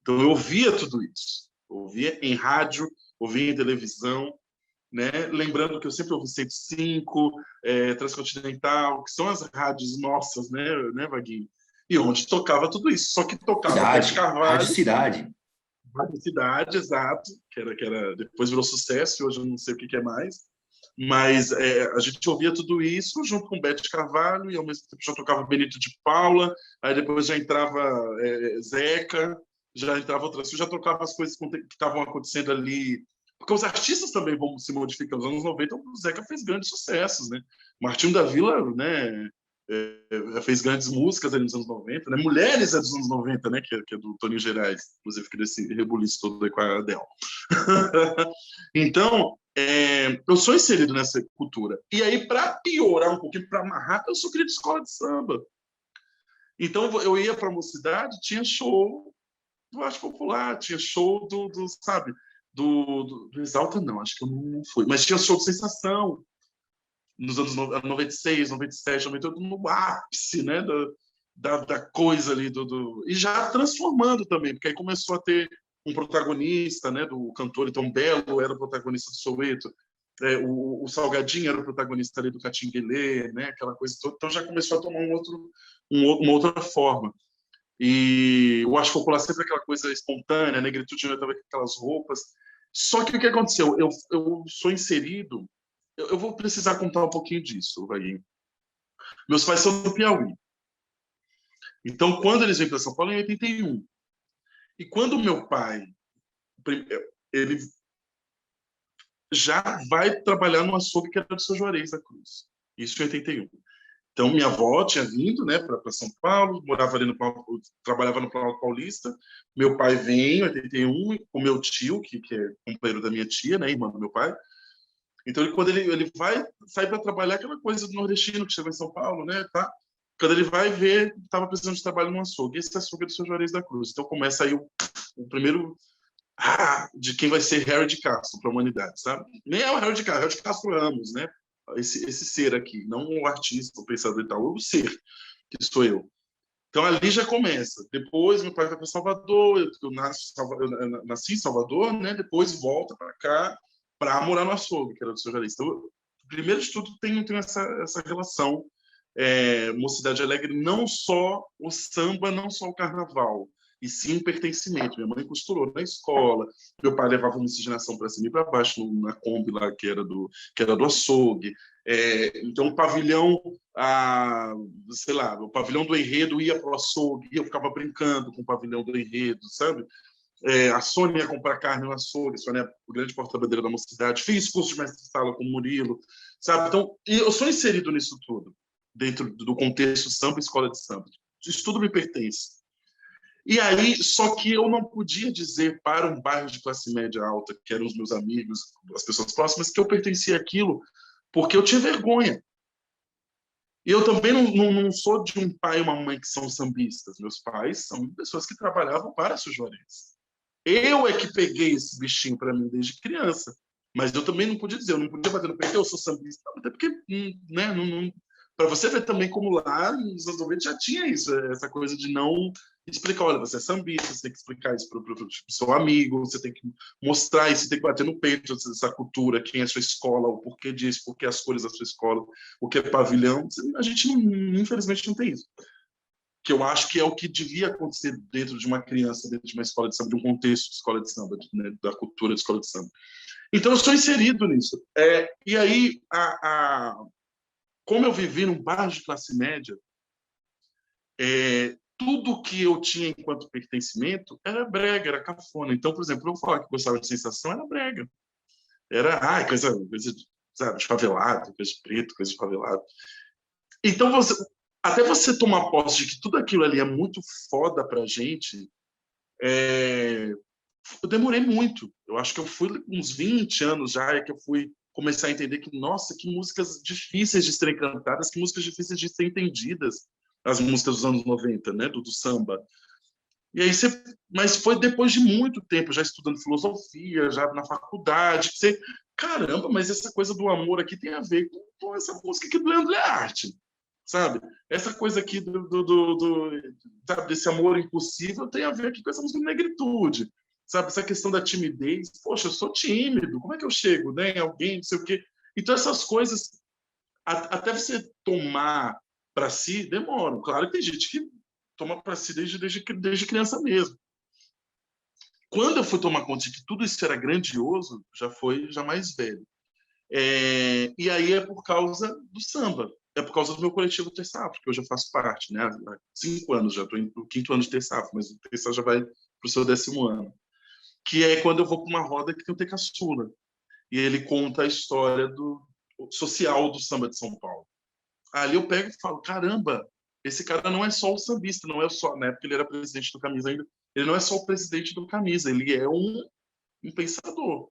então eu ouvia tudo isso. Eu ouvia em rádio, ouvia em televisão, né? Lembrando que eu sempre ouvi 105, Transcontinental, que são as rádios nossas, né, Vaguinho? E onde tocava tudo isso. Só que tocava Bete Carvalho. Rádio Cidade. Rádio Cidade, exato, que era, depois virou sucesso, e hoje eu não sei o que é mais. Mas a gente ouvia tudo isso junto com Bete Carvalho, e ao mesmo tempo já tocava Benito de Paula, aí depois já entrava Zeca, já entrava outras coisas, já tocava as coisas que estavam acontecendo ali, porque os artistas também vão se modificando. Nos anos 90, o Zeca fez grandes sucessos, né? Martinho da Vila, né, fez grandes músicas ali nos anos 90, né? Mulheres é dos anos 90, né, que é do Toninho Gerais, inclusive, que desse rebuliço todo aí com a Adele. Então, eu sou inserido nessa cultura. E aí, para piorar um pouquinho, para amarrar, eu sou cria de escola de samba. Então, eu ia para a Mocidade, tinha show do Arte Popular, tinha show sabe, do Exalta, não, acho que eu não fui, mas tinha show de Sensação, nos anos 96, 97, 98, no ápice, né, da coisa ali, e já transformando também, porque aí começou a ter um protagonista, né, do cantor Tom Belo, era o protagonista do Soweto, o Salgadinho era o protagonista ali do Catinguelê, né, aquela coisa toda, então já começou a tomar uma outra forma. E o Arte Popular sempre aquela coisa espontânea, a Negritude também com aquelas roupas. Só que o que aconteceu? Eu sou inserido, eu vou precisar contar um pouquinho disso, Vaguinho. Meus pais são do Piauí. Então, quando eles vêm para São Paulo, em 81. E quando o meu pai, ele já vai trabalhar no açougue que era do seu Juarez da Cruz. Isso em 81. Então, minha avó tinha vindo, né, para São Paulo, morava ali trabalhava no Planalto Paulista. Meu pai vem em 81, com meu tio, que é companheiro da minha tia, né, irmã do meu pai. Então, quando ele vai sair para trabalhar, aquela coisa do nordestino que chegou em São Paulo, né, tá? Quando ele vai ver, estava precisando de trabalho no açougue. Esse açougue é do seu Juarez da Cruz. Então, começa aí o primeiro de quem vai ser Harry de Castro para a humanidade, sabe? Nem é o Harry de Castro Ramos, né? Esse ser aqui, não o artista, o pensador e tal, é o ser, que sou eu. Então, ali já começa. Depois, meu pai vai para Salvador, eu nasci em Salvador, né? Depois volta para cá para morar no açougue, que era do seu Juarez. Então, primeiro de tudo, tem essa relação Mocidade Alegre, não só o samba, não só o carnaval, e sim o pertencimento. Minha mãe costurou na escola, meu pai levava uma miscigenação para cima e para baixo na Kombi lá, que era do açougue. Então, o pavilhão, sei lá, o pavilhão do enredo ia para o açougue, e eu ficava brincando com o pavilhão do enredo, sabe? A Sônia ia comprar carne no açougue, a Sônia é o grande porta-bandeira da Mocidade. Fiz curso de mestre-sala com o Murilo, sabe? Então, eu sou inserido nisso tudo, dentro do contexto samba e escola de samba. Isso tudo me pertence. E aí, só que eu não podia dizer para um bairro de classe média alta, que eram os meus amigos, as pessoas próximas, que eu pertencia àquilo, porque eu tinha vergonha. E eu também não sou de um pai e uma mãe que são sambistas. Meus pais são pessoas que trabalhavam para a Seu Juarez. Eu é que peguei esse bichinho para mim desde criança. Mas eu também não podia dizer, eu não podia bater no peito, eu sou sambista, até porque, né, para você ver também como lá nos anos 90 já tinha isso, essa coisa de não explicar, olha, você é sambista, você tem que explicar isso para o seu amigo, você tem que mostrar isso, você tem que bater no peito dessa cultura, quem é a sua escola, o porquê disso, por que as cores da sua escola, o que é pavilhão. A gente, infelizmente, não tem isso. Que eu acho que é o que devia acontecer dentro de uma criança, dentro de uma escola de samba, de um contexto de escola de samba, né, da cultura de escola de samba. Então, eu sou inserido nisso. E aí, como eu vivi num bairro de classe média, tudo que eu tinha enquanto pertencimento era brega, era cafona. Então, por exemplo, eu falar que gostava de Sensação era brega. Era, coisa sabe, de favelado, coisa de preto, coisa de favelado. Então, até você tomar posse de que tudo aquilo ali é muito foda pra gente, eu demorei muito. Eu acho que eu fui uns 20 anos já, é que eu fui começar a entender que, nossa, que músicas difíceis de serem cantadas, que músicas difíceis de ser entendidas, as músicas dos anos 90, né, do samba. E aí mas foi depois de muito tempo, já estudando filosofia, já na faculdade, que você, caramba, mas essa coisa do amor aqui tem a ver com essa música aqui do Leandro Learte, sabe? Essa coisa aqui sabe, desse amor impossível tem a ver aqui com essa música de negritude, sabe? Essa questão da timidez. Poxa, eu sou tímido, como é que eu chego, né? Em alguém, não sei o quê. Então, essas coisas, até você tomar para si, demoram. Claro que tem gente que toma para si desde criança mesmo. Quando eu fui tomar conta de que tudo isso era grandioso, já mais velho. E aí é por causa do samba, é por causa do meu coletivo Terçafra, que hoje eu faço parte, né? Há 5 anos já, estou no 5º ano de Terçafra, mas o Terçafra já vai para o seu 10º ano. Que é quando eu vou para uma roda que tem o Tecaçula. E ele conta a história social do samba de São Paulo. Ali eu pego e falo, caramba, esse cara não é só o sambista, não é só, na época ele era presidente do Camisa ainda, ele não é só o presidente do Camisa, ele é um pensador.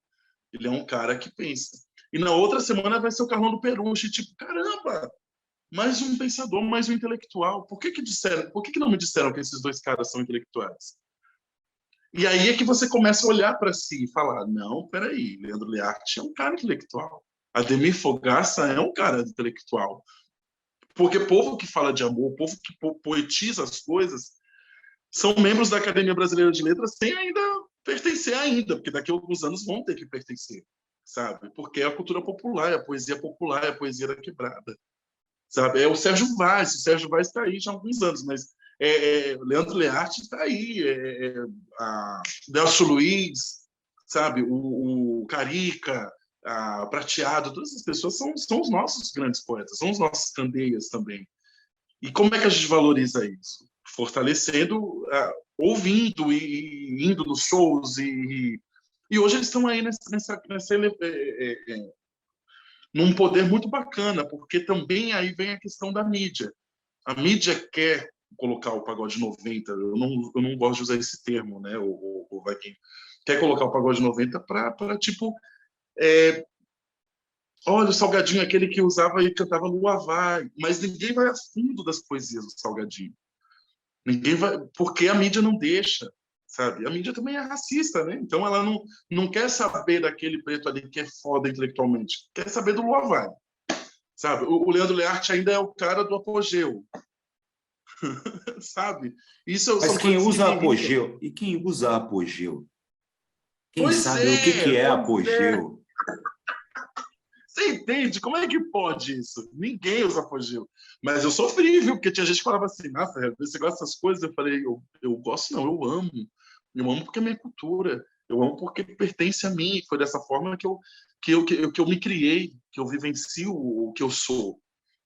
Ele é um cara que pensa. E na outra semana vai ser o Carlão do Peruche, tipo, caramba, mais um pensador, mais um intelectual. Por que não me disseram que esses dois caras são intelectuais? E aí é que você começa a olhar para si e falar, não, peraí, Leandro Learte é um cara intelectual. Ademir Fogaça é um cara intelectual. Porque povo que fala de amor, povo que poetiza as coisas, são membros da Academia Brasileira de Letras sem ainda pertencer ainda, porque daqui a alguns anos vão ter que pertencer, sabe? Porque é a cultura popular, é a poesia da quebrada, sabe? É o Sérgio Vaz está aí já há alguns anos, mas Leandro Learte está aí, a Delcio Luiz, sabe? O Carica, a Prateado, todas essas pessoas são os nossos grandes poetas, são os nossos candeias também. E como é que a gente valoriza isso? Fortalecendo, ouvindo e indo nos shows. E hoje eles estão aí num poder muito bacana, porque também aí vem a questão da mídia. A mídia quer colocar o pagode 90, eu não gosto de usar esse termo, né, o Vaguinho, quer colocar o pagode 90 para tipo, olha o Salgadinho, aquele que usava e cantava Lua Vai, mas ninguém vai a fundo das poesias do Salgadinho. Ninguém vai, porque a mídia não deixa, sabe? A mídia também é racista, né? Então ela não quer saber daquele preto ali que é foda intelectualmente, quer saber do Lua Vai, sabe? O Leandro Learte ainda é o cara do apogeu, sabe? Isso Mas são quem coisas que usa me irritam. apogeu, e quem usa apogeu? Quem Pois sabe o que é pois é. apogeu? Você entende? Como é que pode isso? Ninguém usa apogeu. Mas eu sofri, viu? Porque tinha gente que falava assim, nossa, você gosta dessas coisas? Eu falei, eu gosto não, eu amo. Eu amo porque é minha cultura. Eu amo porque pertence a mim. Foi dessa forma que eu me criei, que eu vivencio o que eu sou.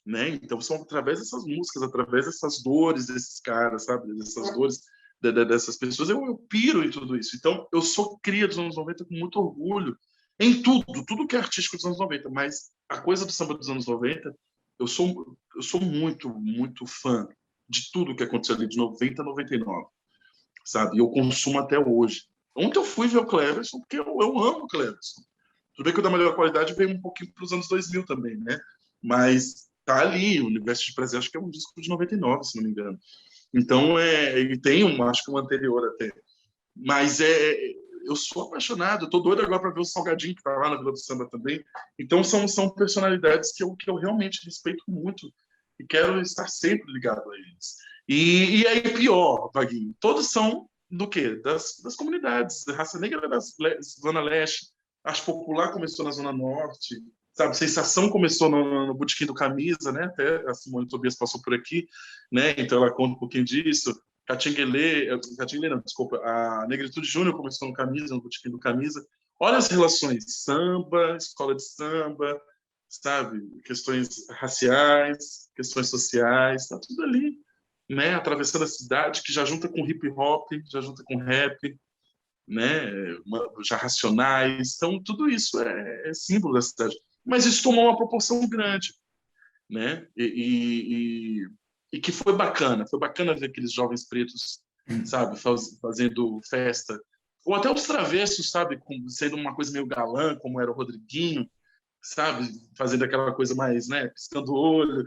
Né? Então, são através dessas músicas, através dessas dores desses caras, sabe? Dessas dores dessas pessoas, eu piro em tudo isso. Então, eu sou cria dos anos 90 com muito orgulho em tudo que é artístico dos anos 90, mas a coisa do samba dos anos 90, eu sou muito, muito fã de tudo que aconteceu ali de 90 a 99, sabe? E eu consumo até hoje. Ontem eu fui ver o Cleverson, porque eu amo o Cleverson. Tudo bem que o da melhor qualidade veio um pouquinho para os anos 2000 também, né? Mas tá ali, o Universo de Prazer, acho que é um disco de 99, se não me engano. Então, ele tem acho que um anterior até. Mas eu sou apaixonado, estou doido agora para ver o Salgadinho, que está lá na Vila do Samba também. Então, são personalidades que eu realmente respeito muito e quero estar sempre ligado a eles. E aí, pior, Vaguinho, todos são do quê? Das comunidades. A Raça Negra da Zona Leste, Arte Popular começou na Zona Norte, sabe? Sensação começou no Botequim do Camisa, né? Até a Simone Tobias passou por aqui, né? Então ela conta um pouquinho disso. Catinguelê não, desculpa, a Negritude Júnior começou no Camisa, no Botequim do Camisa. Olha as relações, samba, escola de samba, sabe? Questões raciais, questões sociais, tá tudo ali, né, atravessando a cidade, que já junta com hip hop, já junta com rap, né, já Racionais. Então, tudo isso é símbolo da cidade. Mas isso tomou uma proporção grande, né? E que foi bacana ver aqueles jovens pretos, sabe, fazendo festa, ou até os travessos, sabe, sendo uma coisa meio galã, como era o Rodriguinho, sabe, fazendo aquela coisa mais, né, piscando o olho.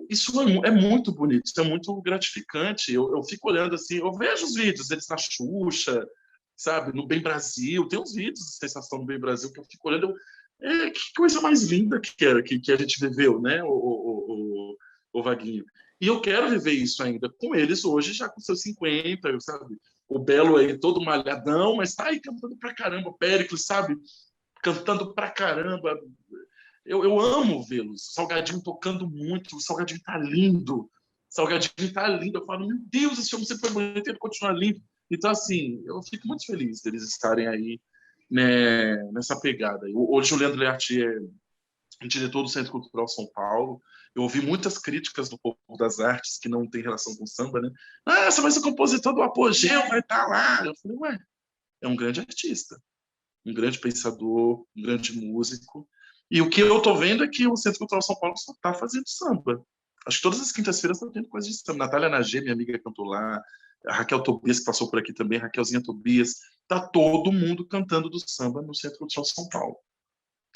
Isso é muito bonito, isso é muito gratificante. Eu fico olhando assim, eu vejo os vídeos deles na Xuxa, sabe, no Bem Brasil, tem uns vídeos de Sensação no Bem Brasil que eu fico olhando, que coisa mais linda que a gente viveu, né, o Vaguinho. E eu quero viver isso ainda com eles hoje, já com seus 50, sabe? O Belo aí todo malhadão, mas tá aí cantando pra caramba, o Péricles, sabe? Cantando pra caramba. Eu amo vê-los. O Salgadinho tocando muito, o Salgadinho tá lindo. O Salgadinho tá lindo. Eu falo, meu Deus, esse homem sempre foi bonito e ele continua lindo. Então, assim, eu fico muito feliz deles estarem aí, né, nessa pegada. Hoje o Leandro Learte é diretor do Centro Cultural São Paulo. Eu ouvi muitas críticas do povo das artes que não tem relação com samba, né? Ah, você vai ser compositor do Apogeu, vai estar lá. Eu falei, ué, é um grande artista, um grande pensador, um grande músico. E o que eu estou vendo é que o Centro Cultural São Paulo só está fazendo samba. Acho que todas as quintas-feiras está tendo coisa de samba. Natália Nagê, minha amiga, cantou lá. A Raquel Tobias, que passou por aqui também, Raquelzinha Tobias. Está todo mundo cantando do samba no Centro Cultural São Paulo.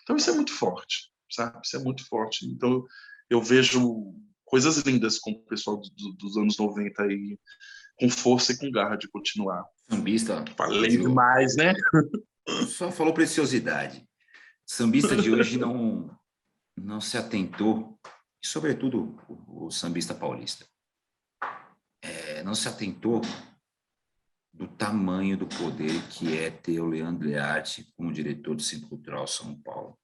Então isso é muito forte, sabe? Isso é muito forte. Então eu vejo coisas lindas com o pessoal dos anos 90 aí, com força e com garra de continuar. Sambista, Falei demais, né? só falou preciosidade. Sambista de hoje não se atentou, e sobretudo o sambista paulista, não se atentou do tamanho do poder que é ter o Leandro Learte como diretor do Centro Cultural São Paulo,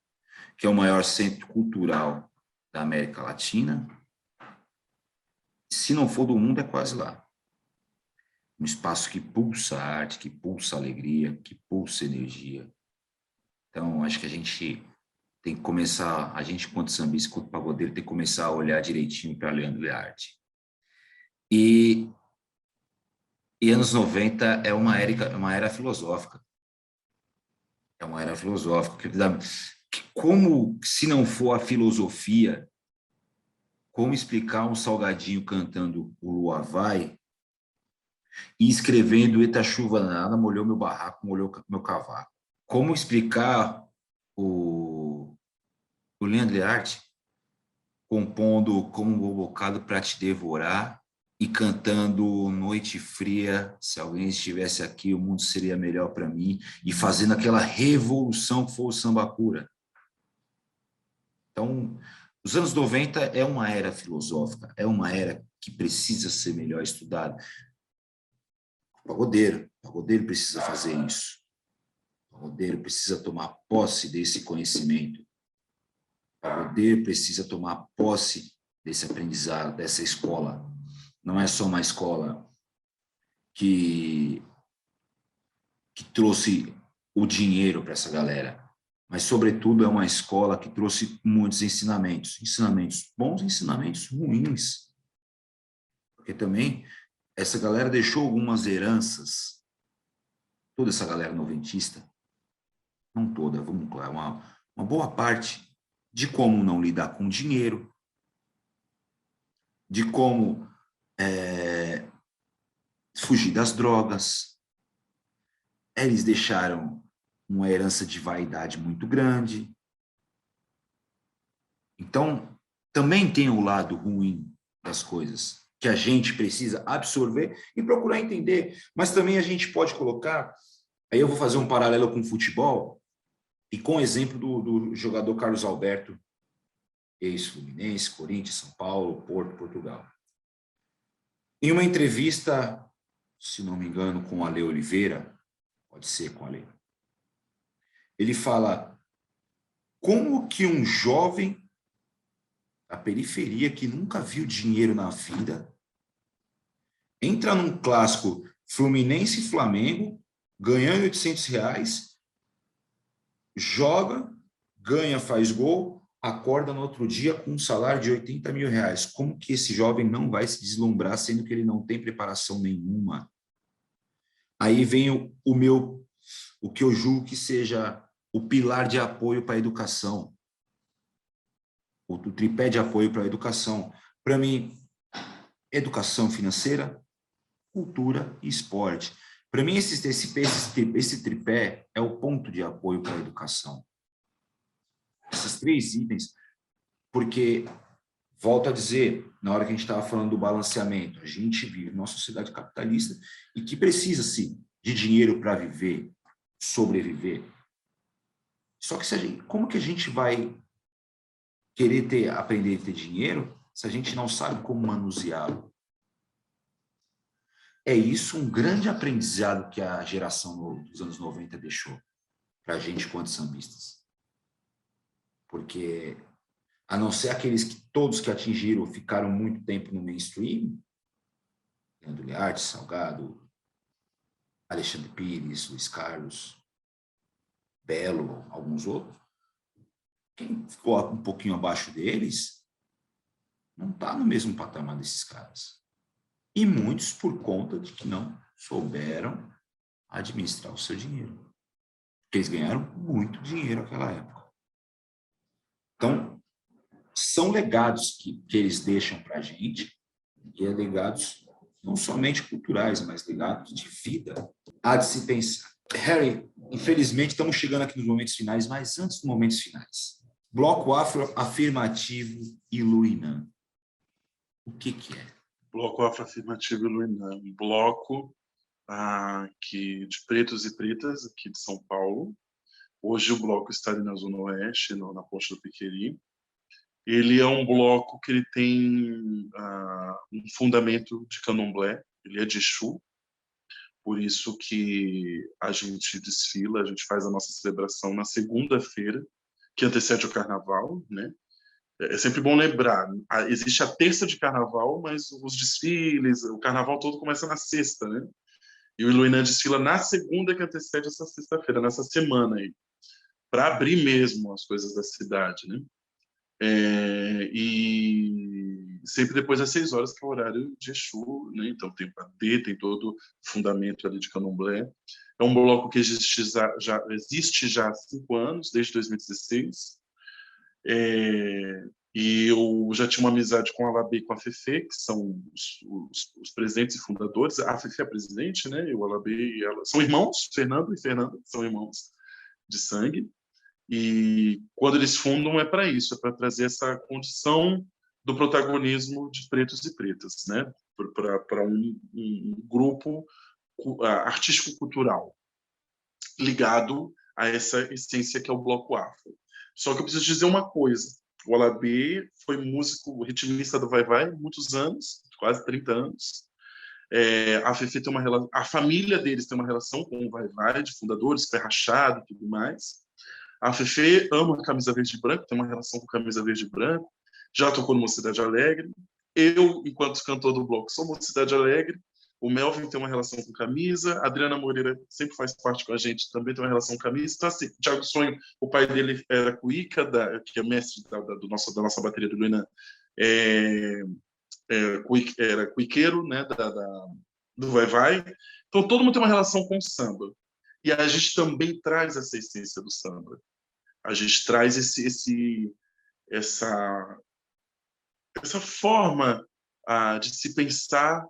que é o maior centro cultural da América Latina. Se não for do mundo, é quase lá. Um espaço que pulsa arte, que pulsa alegria, que pulsa energia. Então, acho que a gente tem que começar, a gente, quanto sambista, quanto pagodeiro, tem que começar a olhar direitinho para Leandro Learte. E anos 90 é uma era filosófica. É uma era filosófica. Como, se não for a filosofia, como explicar um Salgadinho cantando o Lua Vai e escrevendo Eita chuva nada, molhou meu barraco, molhou meu cavaco? Como explicar o Leandro Learte compondo Como um bocado para te devorar e cantando Noite Fria, se alguém estivesse aqui, o mundo seria melhor para mim, e fazendo aquela revolução que foi o Sambacura. Então, os anos 90 é uma era filosófica, é uma era que precisa ser melhor estudada. O pagodeiro precisa fazer isso. O pagodeiro precisa tomar posse desse conhecimento. O pagodeiro precisa tomar posse desse aprendizado, dessa escola. Não é só uma escola que trouxe o dinheiro para essa galera, mas, sobretudo, é uma escola que trouxe muitos ensinamentos bons, ensinamentos ruins, porque também essa galera deixou algumas heranças, toda essa galera noventista, não toda, vamos lá, uma boa parte de como não lidar com dinheiro, de como fugir das drogas. Eles deixaram uma herança de vaidade muito grande. Então, também tem o lado ruim das coisas, que a gente precisa absorver e procurar entender. Mas também a gente pode colocar, aí eu vou fazer um paralelo com o futebol, e com o exemplo do jogador Carlos Alberto, ex-Fluminense, Corinthians, São Paulo, Porto, Portugal. Em uma entrevista, se não me engano, com o Ale Oliveira, pode ser com o Ale, ele fala como que um jovem da periferia que nunca viu dinheiro na vida entra num clássico Fluminense e Flamengo, ganhando R$800, joga, ganha, faz gol, acorda no outro dia com um salário de 80 mil reais. Como que esse jovem não vai se deslumbrar, sendo que ele não tem preparação nenhuma? Aí vem o que eu julgo que seja o pilar de apoio para a educação, o tripé de apoio para a educação. Para mim, educação financeira, cultura e esporte. Para mim, esse tripé é o ponto de apoio para a educação. Esses 3 itens, porque, volto a dizer, na hora que a gente estava falando do balanceamento, a gente vive numa sociedade capitalista e que precisa-se de dinheiro para viver, sobreviver. Só que como que a gente vai querer aprender a ter dinheiro se a gente não sabe como manuseá-lo? É isso um grande aprendizado que a geração dos anos 90 deixou para a gente quanto sambistas. Porque, a não ser todos que atingiram, ficaram muito tempo no mainstream, Leandro Learte, Salgado, Alexandre Pires, Luiz Carlos, Belo, alguns outros, quem ficou um pouquinho abaixo deles não está no mesmo patamar desses caras. E muitos por conta de que não souberam administrar o seu dinheiro. Porque eles ganharam muito dinheiro naquela época. Então, são legados que eles deixam para a gente, e é legados não somente culturais, mas legados de vida. Há de se pensar. Harry, infelizmente, estamos chegando aqui nos momentos finais, mas antes dos momentos finais. Bloco Afro Afirmativo e Luinã. O que é? Bloco Afro Afirmativo e Luinã. Um bloco de pretos e pretas aqui de São Paulo. Hoje o bloco está ali na Zona Oeste, na Ponte do Piqueri. Ele é um bloco que ele tem um fundamento de candomblé, ele é de Exu, por isso que a gente desfila, a gente faz a nossa celebração na segunda-feira, que antecede o carnaval, né? É sempre bom lembrar, existe a terça de carnaval, mas os desfiles, o carnaval todo começa na sexta, né? E o Iluinã desfila na segunda que antecede essa sexta-feira, nessa semana aí, para abrir mesmo as coisas da cidade, né? E sempre depois das 6 horas, que é o horário de Exu, né? Então tem padê, tem todo o fundamento ali de candomblé. É um bloco que existe já há 5 anos, desde 2016. E eu já tinha uma amizade com a Alabê e com a Fefe, que são os presidentes e fundadores. A Fefe é a presidente, né? E o Alabê e ela são irmãos, Fernando e Fernanda são irmãos de sangue. E quando eles fundam é para isso, é para trazer essa condição do protagonismo de pretos e pretas, né? Para um grupo artístico-cultural ligado a essa essência que é o Bloco Afro. Só que eu preciso dizer uma coisa, o Alabê foi músico ritmista do Vai-Vai muitos anos, quase 30 anos. A Fefe tem a família deles tem uma relação com o Vai-Vai, de fundadores, pé rachado e tudo mais. A Fefe ama a Camisa Verde e Branco, tem uma relação com Camisa Verde e Branco, já tocou no Mocidade Alegre. Eu, enquanto cantor do bloco, sou Mocidade Alegre. O Melvin tem uma relação com Camisa. A Adriana Moreira sempre faz parte com a gente, também tem uma relação com Camisa. Então, assim, o Thiago Sonho, o pai dele era Cuíca, que é mestre da nossa bateria do Luinan, era cuiqueiro, né, do Vai-Vai. Então, todo mundo tem uma relação com o samba. E a gente também traz essa essência do samba. A gente traz essa forma de se pensar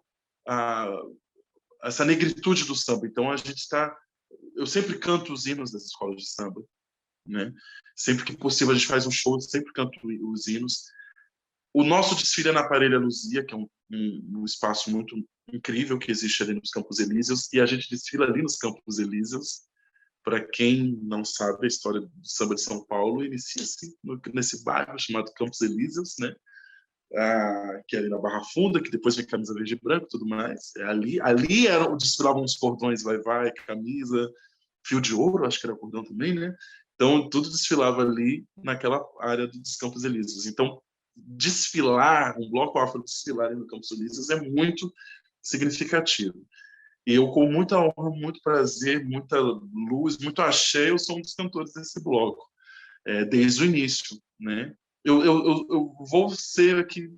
essa negritude do samba. Então, eu sempre canto os hinos das escolas de samba, né? Sempre que possível, a gente faz um show, sempre canto os hinos. O nosso desfile é na Parelha Luzia, que é um espaço muito incrível que existe ali nos Campos Elíseos, e a gente desfila ali nos Campos Elíseos. Para quem não sabe, a história do samba de São Paulo inicia-se nesse bairro chamado Campos Elíseos, né? Que é ali na Barra Funda, que depois vem Camisa Verde e Branco e tudo mais. Ali desfilavam os cordões Vai-Vai, Camisa, Fio de Ouro, acho que era cordão também, né? Então, tudo desfilava ali naquela área dos Campos Elíseos. Então, um bloco afro desfilar no Campos Elíseos é muito significativo. E eu, com muita honra, muito prazer, muita luz, muito axé, eu sou um dos cantores desse bloco, desde o início, né? eu vou ser aqui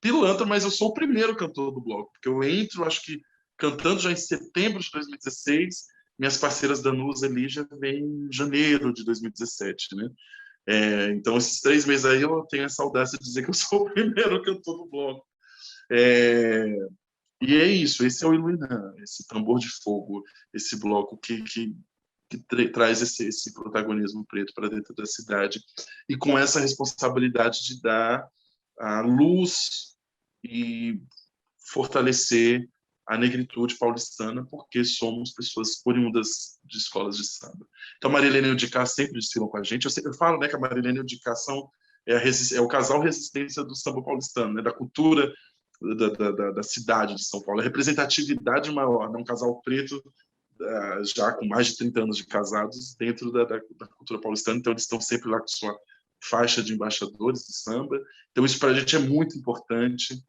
pilantra, mas eu sou o primeiro cantor do bloco, porque eu entro, acho que cantando já em setembro de 2016, minhas parceiras Danusa e Lígia vêm em janeiro de 2017, né? Então, esses 3 meses aí eu tenho essa audácia de dizer que eu sou o primeiro cantor do bloco. E é isso, esse é o Iluinan, esse tambor de fogo, esse bloco que traz esse protagonismo preto para dentro da cidade, e com essa responsabilidade de dar a luz e fortalecer a negritude paulistana, porque somos pessoas oriundas de escolas de samba. Então, a Marilene e o Dicá sempre desfilam com a gente. Eu falo, né, que a Marilene e o Dicá é o casal resistência do samba paulistano, né, da cultura da cidade de São Paulo. A representatividade maior, né, um casal preto já com mais de 30 anos de casados dentro da cultura paulistana, então eles estão sempre lá com sua faixa de embaixadores de samba. Então, isso para a gente é muito importante,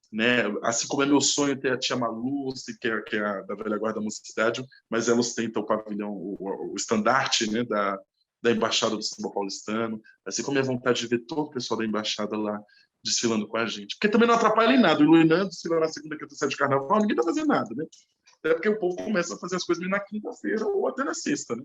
né? Assim como é meu sonho ter a tia Malu, que é a da velha guarda da mocidade, mas ela ostenta o pavilhão, o estandarte, né, da Embaixada do Samba Paulistano, assim como é vontade de ver todo o pessoal da Embaixada lá desfilando com a gente. Porque também não atrapalha em nada. O Luinan desfila na segunda, quinta, sexta de carnaval, ninguém tá fazendo nada, né? Até porque o povo começa a fazer as coisas na quinta-feira ou até na sexta, né?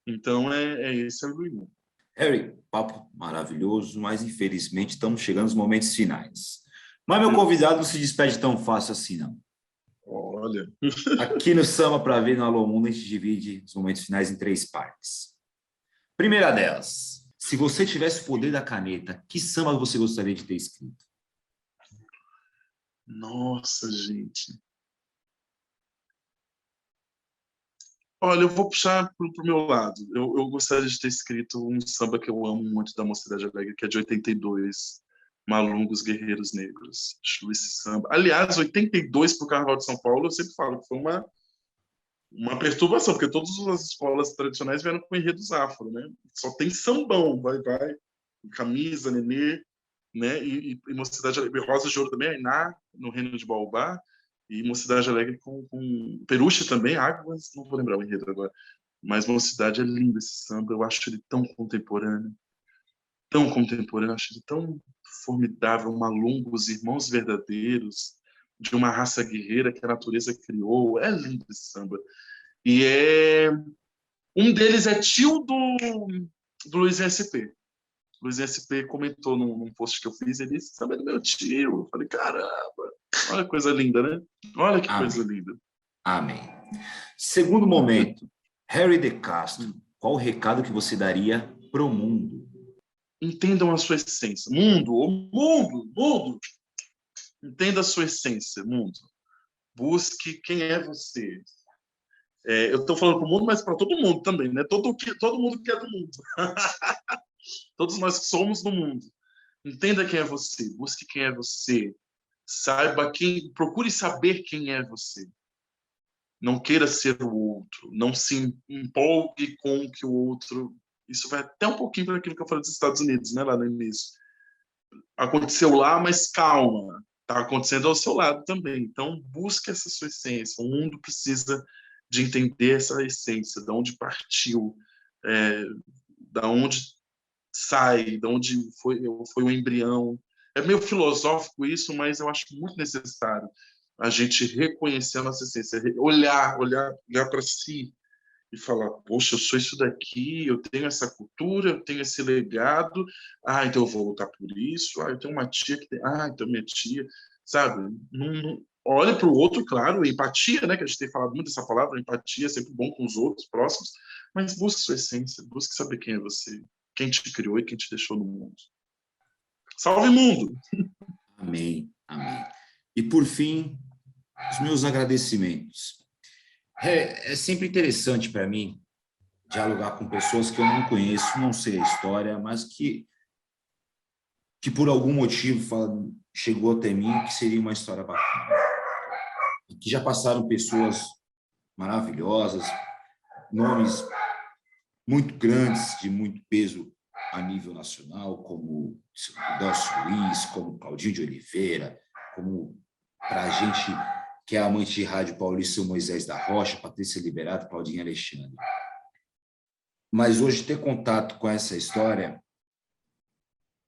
Então, esse é o Luinan. Harry, papo maravilhoso, mas infelizmente estamos chegando aos momentos finais. Mas meu convidado não se despede tão fácil assim, não. Olha. Aqui no Samba para Ver, no Alô Mundo, a gente divide os momentos finais em 3 partes. Primeira delas, se você tivesse o poder da caneta, que samba você gostaria de ter escrito? Nossa, gente. Olha, eu vou puxar para o meu lado. Eu gostaria de ter escrito um samba que eu amo muito da Mocidade Alegre, que é de 82, Malungos Guerreiros Negros. Acho esse samba. Aliás, 82 para o Carnaval de São Paulo, eu sempre falo que foi uma perturbação, porque todas as escolas tradicionais vieram com enredos afro, né? Só tem sambão, vai, camisa, nenê, né? E Mocidade Alegre, Rosa de Ouro também, Ainá, no Reino de Baobá, e Mocidade Alegre com Peruche também, Águas, não vou lembrar o enredo agora. Mas Mocidade é lindo esse samba, eu acho ele tão contemporâneo, acho ele tão formidável, Malungo, os irmãos verdadeiros, de uma raça guerreira que a natureza criou, é lindo esse samba. E um deles é tio do Luiz SP. O Luiz SP comentou num post que eu fiz, ele disse, samba é do meu tio. Eu falei, caramba, olha que coisa linda, né? Olha que coisa linda. Amém. Segundo momento, Harry de Castro, qual o recado que você daria pro mundo? Entendam a sua essência. Mundo! Entenda a sua essência, mundo. Busque quem é você. Eu estou falando para o mundo, mas para todo mundo também, né? Todo mundo que é do mundo. Todos nós que somos do mundo. Entenda quem é você, busque quem é você. Procure saber quem é você. Não queira ser o outro, não se empolgue com o que o outro... Isso vai até um pouquinho para aquilo que eu falei dos Estados Unidos, né, lá no início. Aconteceu lá, mas calma, está acontecendo ao seu lado também. Então, busque essa sua essência. O mundo precisa de entender essa essência, de onde partiu, da onde sai, de onde foi o embrião. É meio filosófico isso, mas eu acho muito necessário a gente reconhecer a nossa essência, olhar para si e falar, poxa, eu sou isso daqui, eu tenho essa cultura, eu tenho esse legado, então eu vou lutar por isso, eu tenho uma tia que tem, então minha tia, sabe? Olhe para o outro, claro, empatia, né, que a gente tem falado muito dessa palavra, empatia é sempre bom com os outros, próximos, mas busque sua essência, busque saber quem é você, quem te criou e quem te deixou no mundo. Salve mundo! Amém, amém. E por fim, os meus agradecimentos. É sempre interessante para mim dialogar com pessoas que eu não conheço, não sei a história, mas que por algum motivo chegou até mim que seria uma história bacana. Que já passaram pessoas maravilhosas, nomes muito grandes, de muito peso a nível nacional, como o Delcio Luiz, como Claudinho de Oliveira, como, para a gente que é amante de rádio paulista, o Moisés da Rocha, Patrícia Liberato, Claudinho Alexandre. Mas hoje ter contato com essa história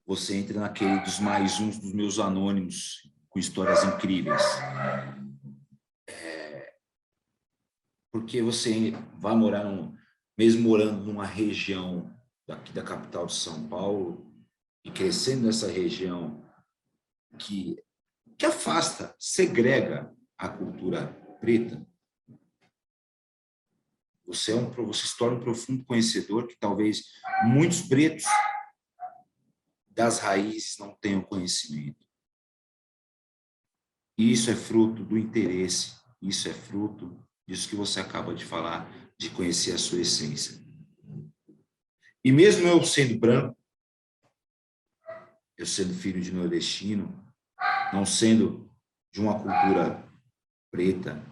você entra naquele dos mais uns dos meus anônimos com histórias incríveis. Porque você vai morar, mesmo morando numa região daqui da capital de São Paulo, e crescendo nessa região que afasta, segrega a cultura preta, você se torna um profundo conhecedor que talvez muitos pretos das raízes não tenham conhecimento. E isso é fruto do interesse, isso é fruto disso que você acaba de falar, de conhecer a sua essência. E mesmo eu sendo branco, eu sendo filho de nordestino, não sendo de uma cultura preta,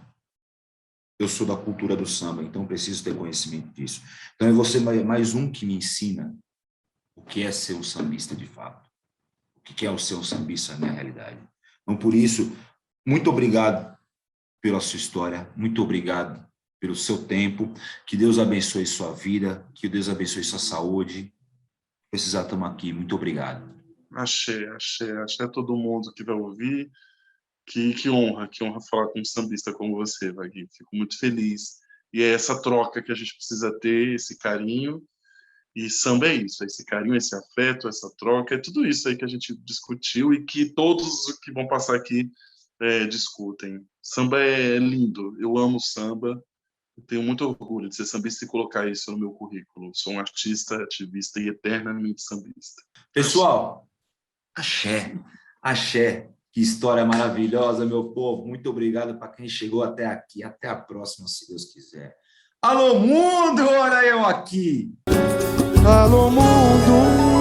eu sou da cultura do samba, então preciso ter conhecimento disso. Então é você mais um que me ensina o que é ser um sambista de fato, o que é o ser um sambista na realidade. Então, por isso, muito obrigado pela sua história, muito obrigado pelo seu tempo, que Deus abençoe sua vida, que Deus abençoe sua saúde. Precisar, estamos aqui, muito obrigado. Axé a todo mundo que vai ouvir. Que honra falar com um sambista como você, Vaguinho. Fico muito feliz. E é essa troca que a gente precisa ter, esse carinho. E samba é isso, esse carinho, esse afeto, essa troca, é tudo isso aí que a gente discutiu e que todos que vão passar aqui discutem. Samba é lindo, eu amo samba, eu tenho muito orgulho de ser sambista e colocar isso no meu currículo. Sou um artista, ativista e eternamente sambista. Pessoal, axé, axé. Que história maravilhosa, meu povo. Muito obrigado para quem chegou até aqui. Até a próxima, se Deus quiser. Alô, mundo! Olha eu aqui! Alô, mundo!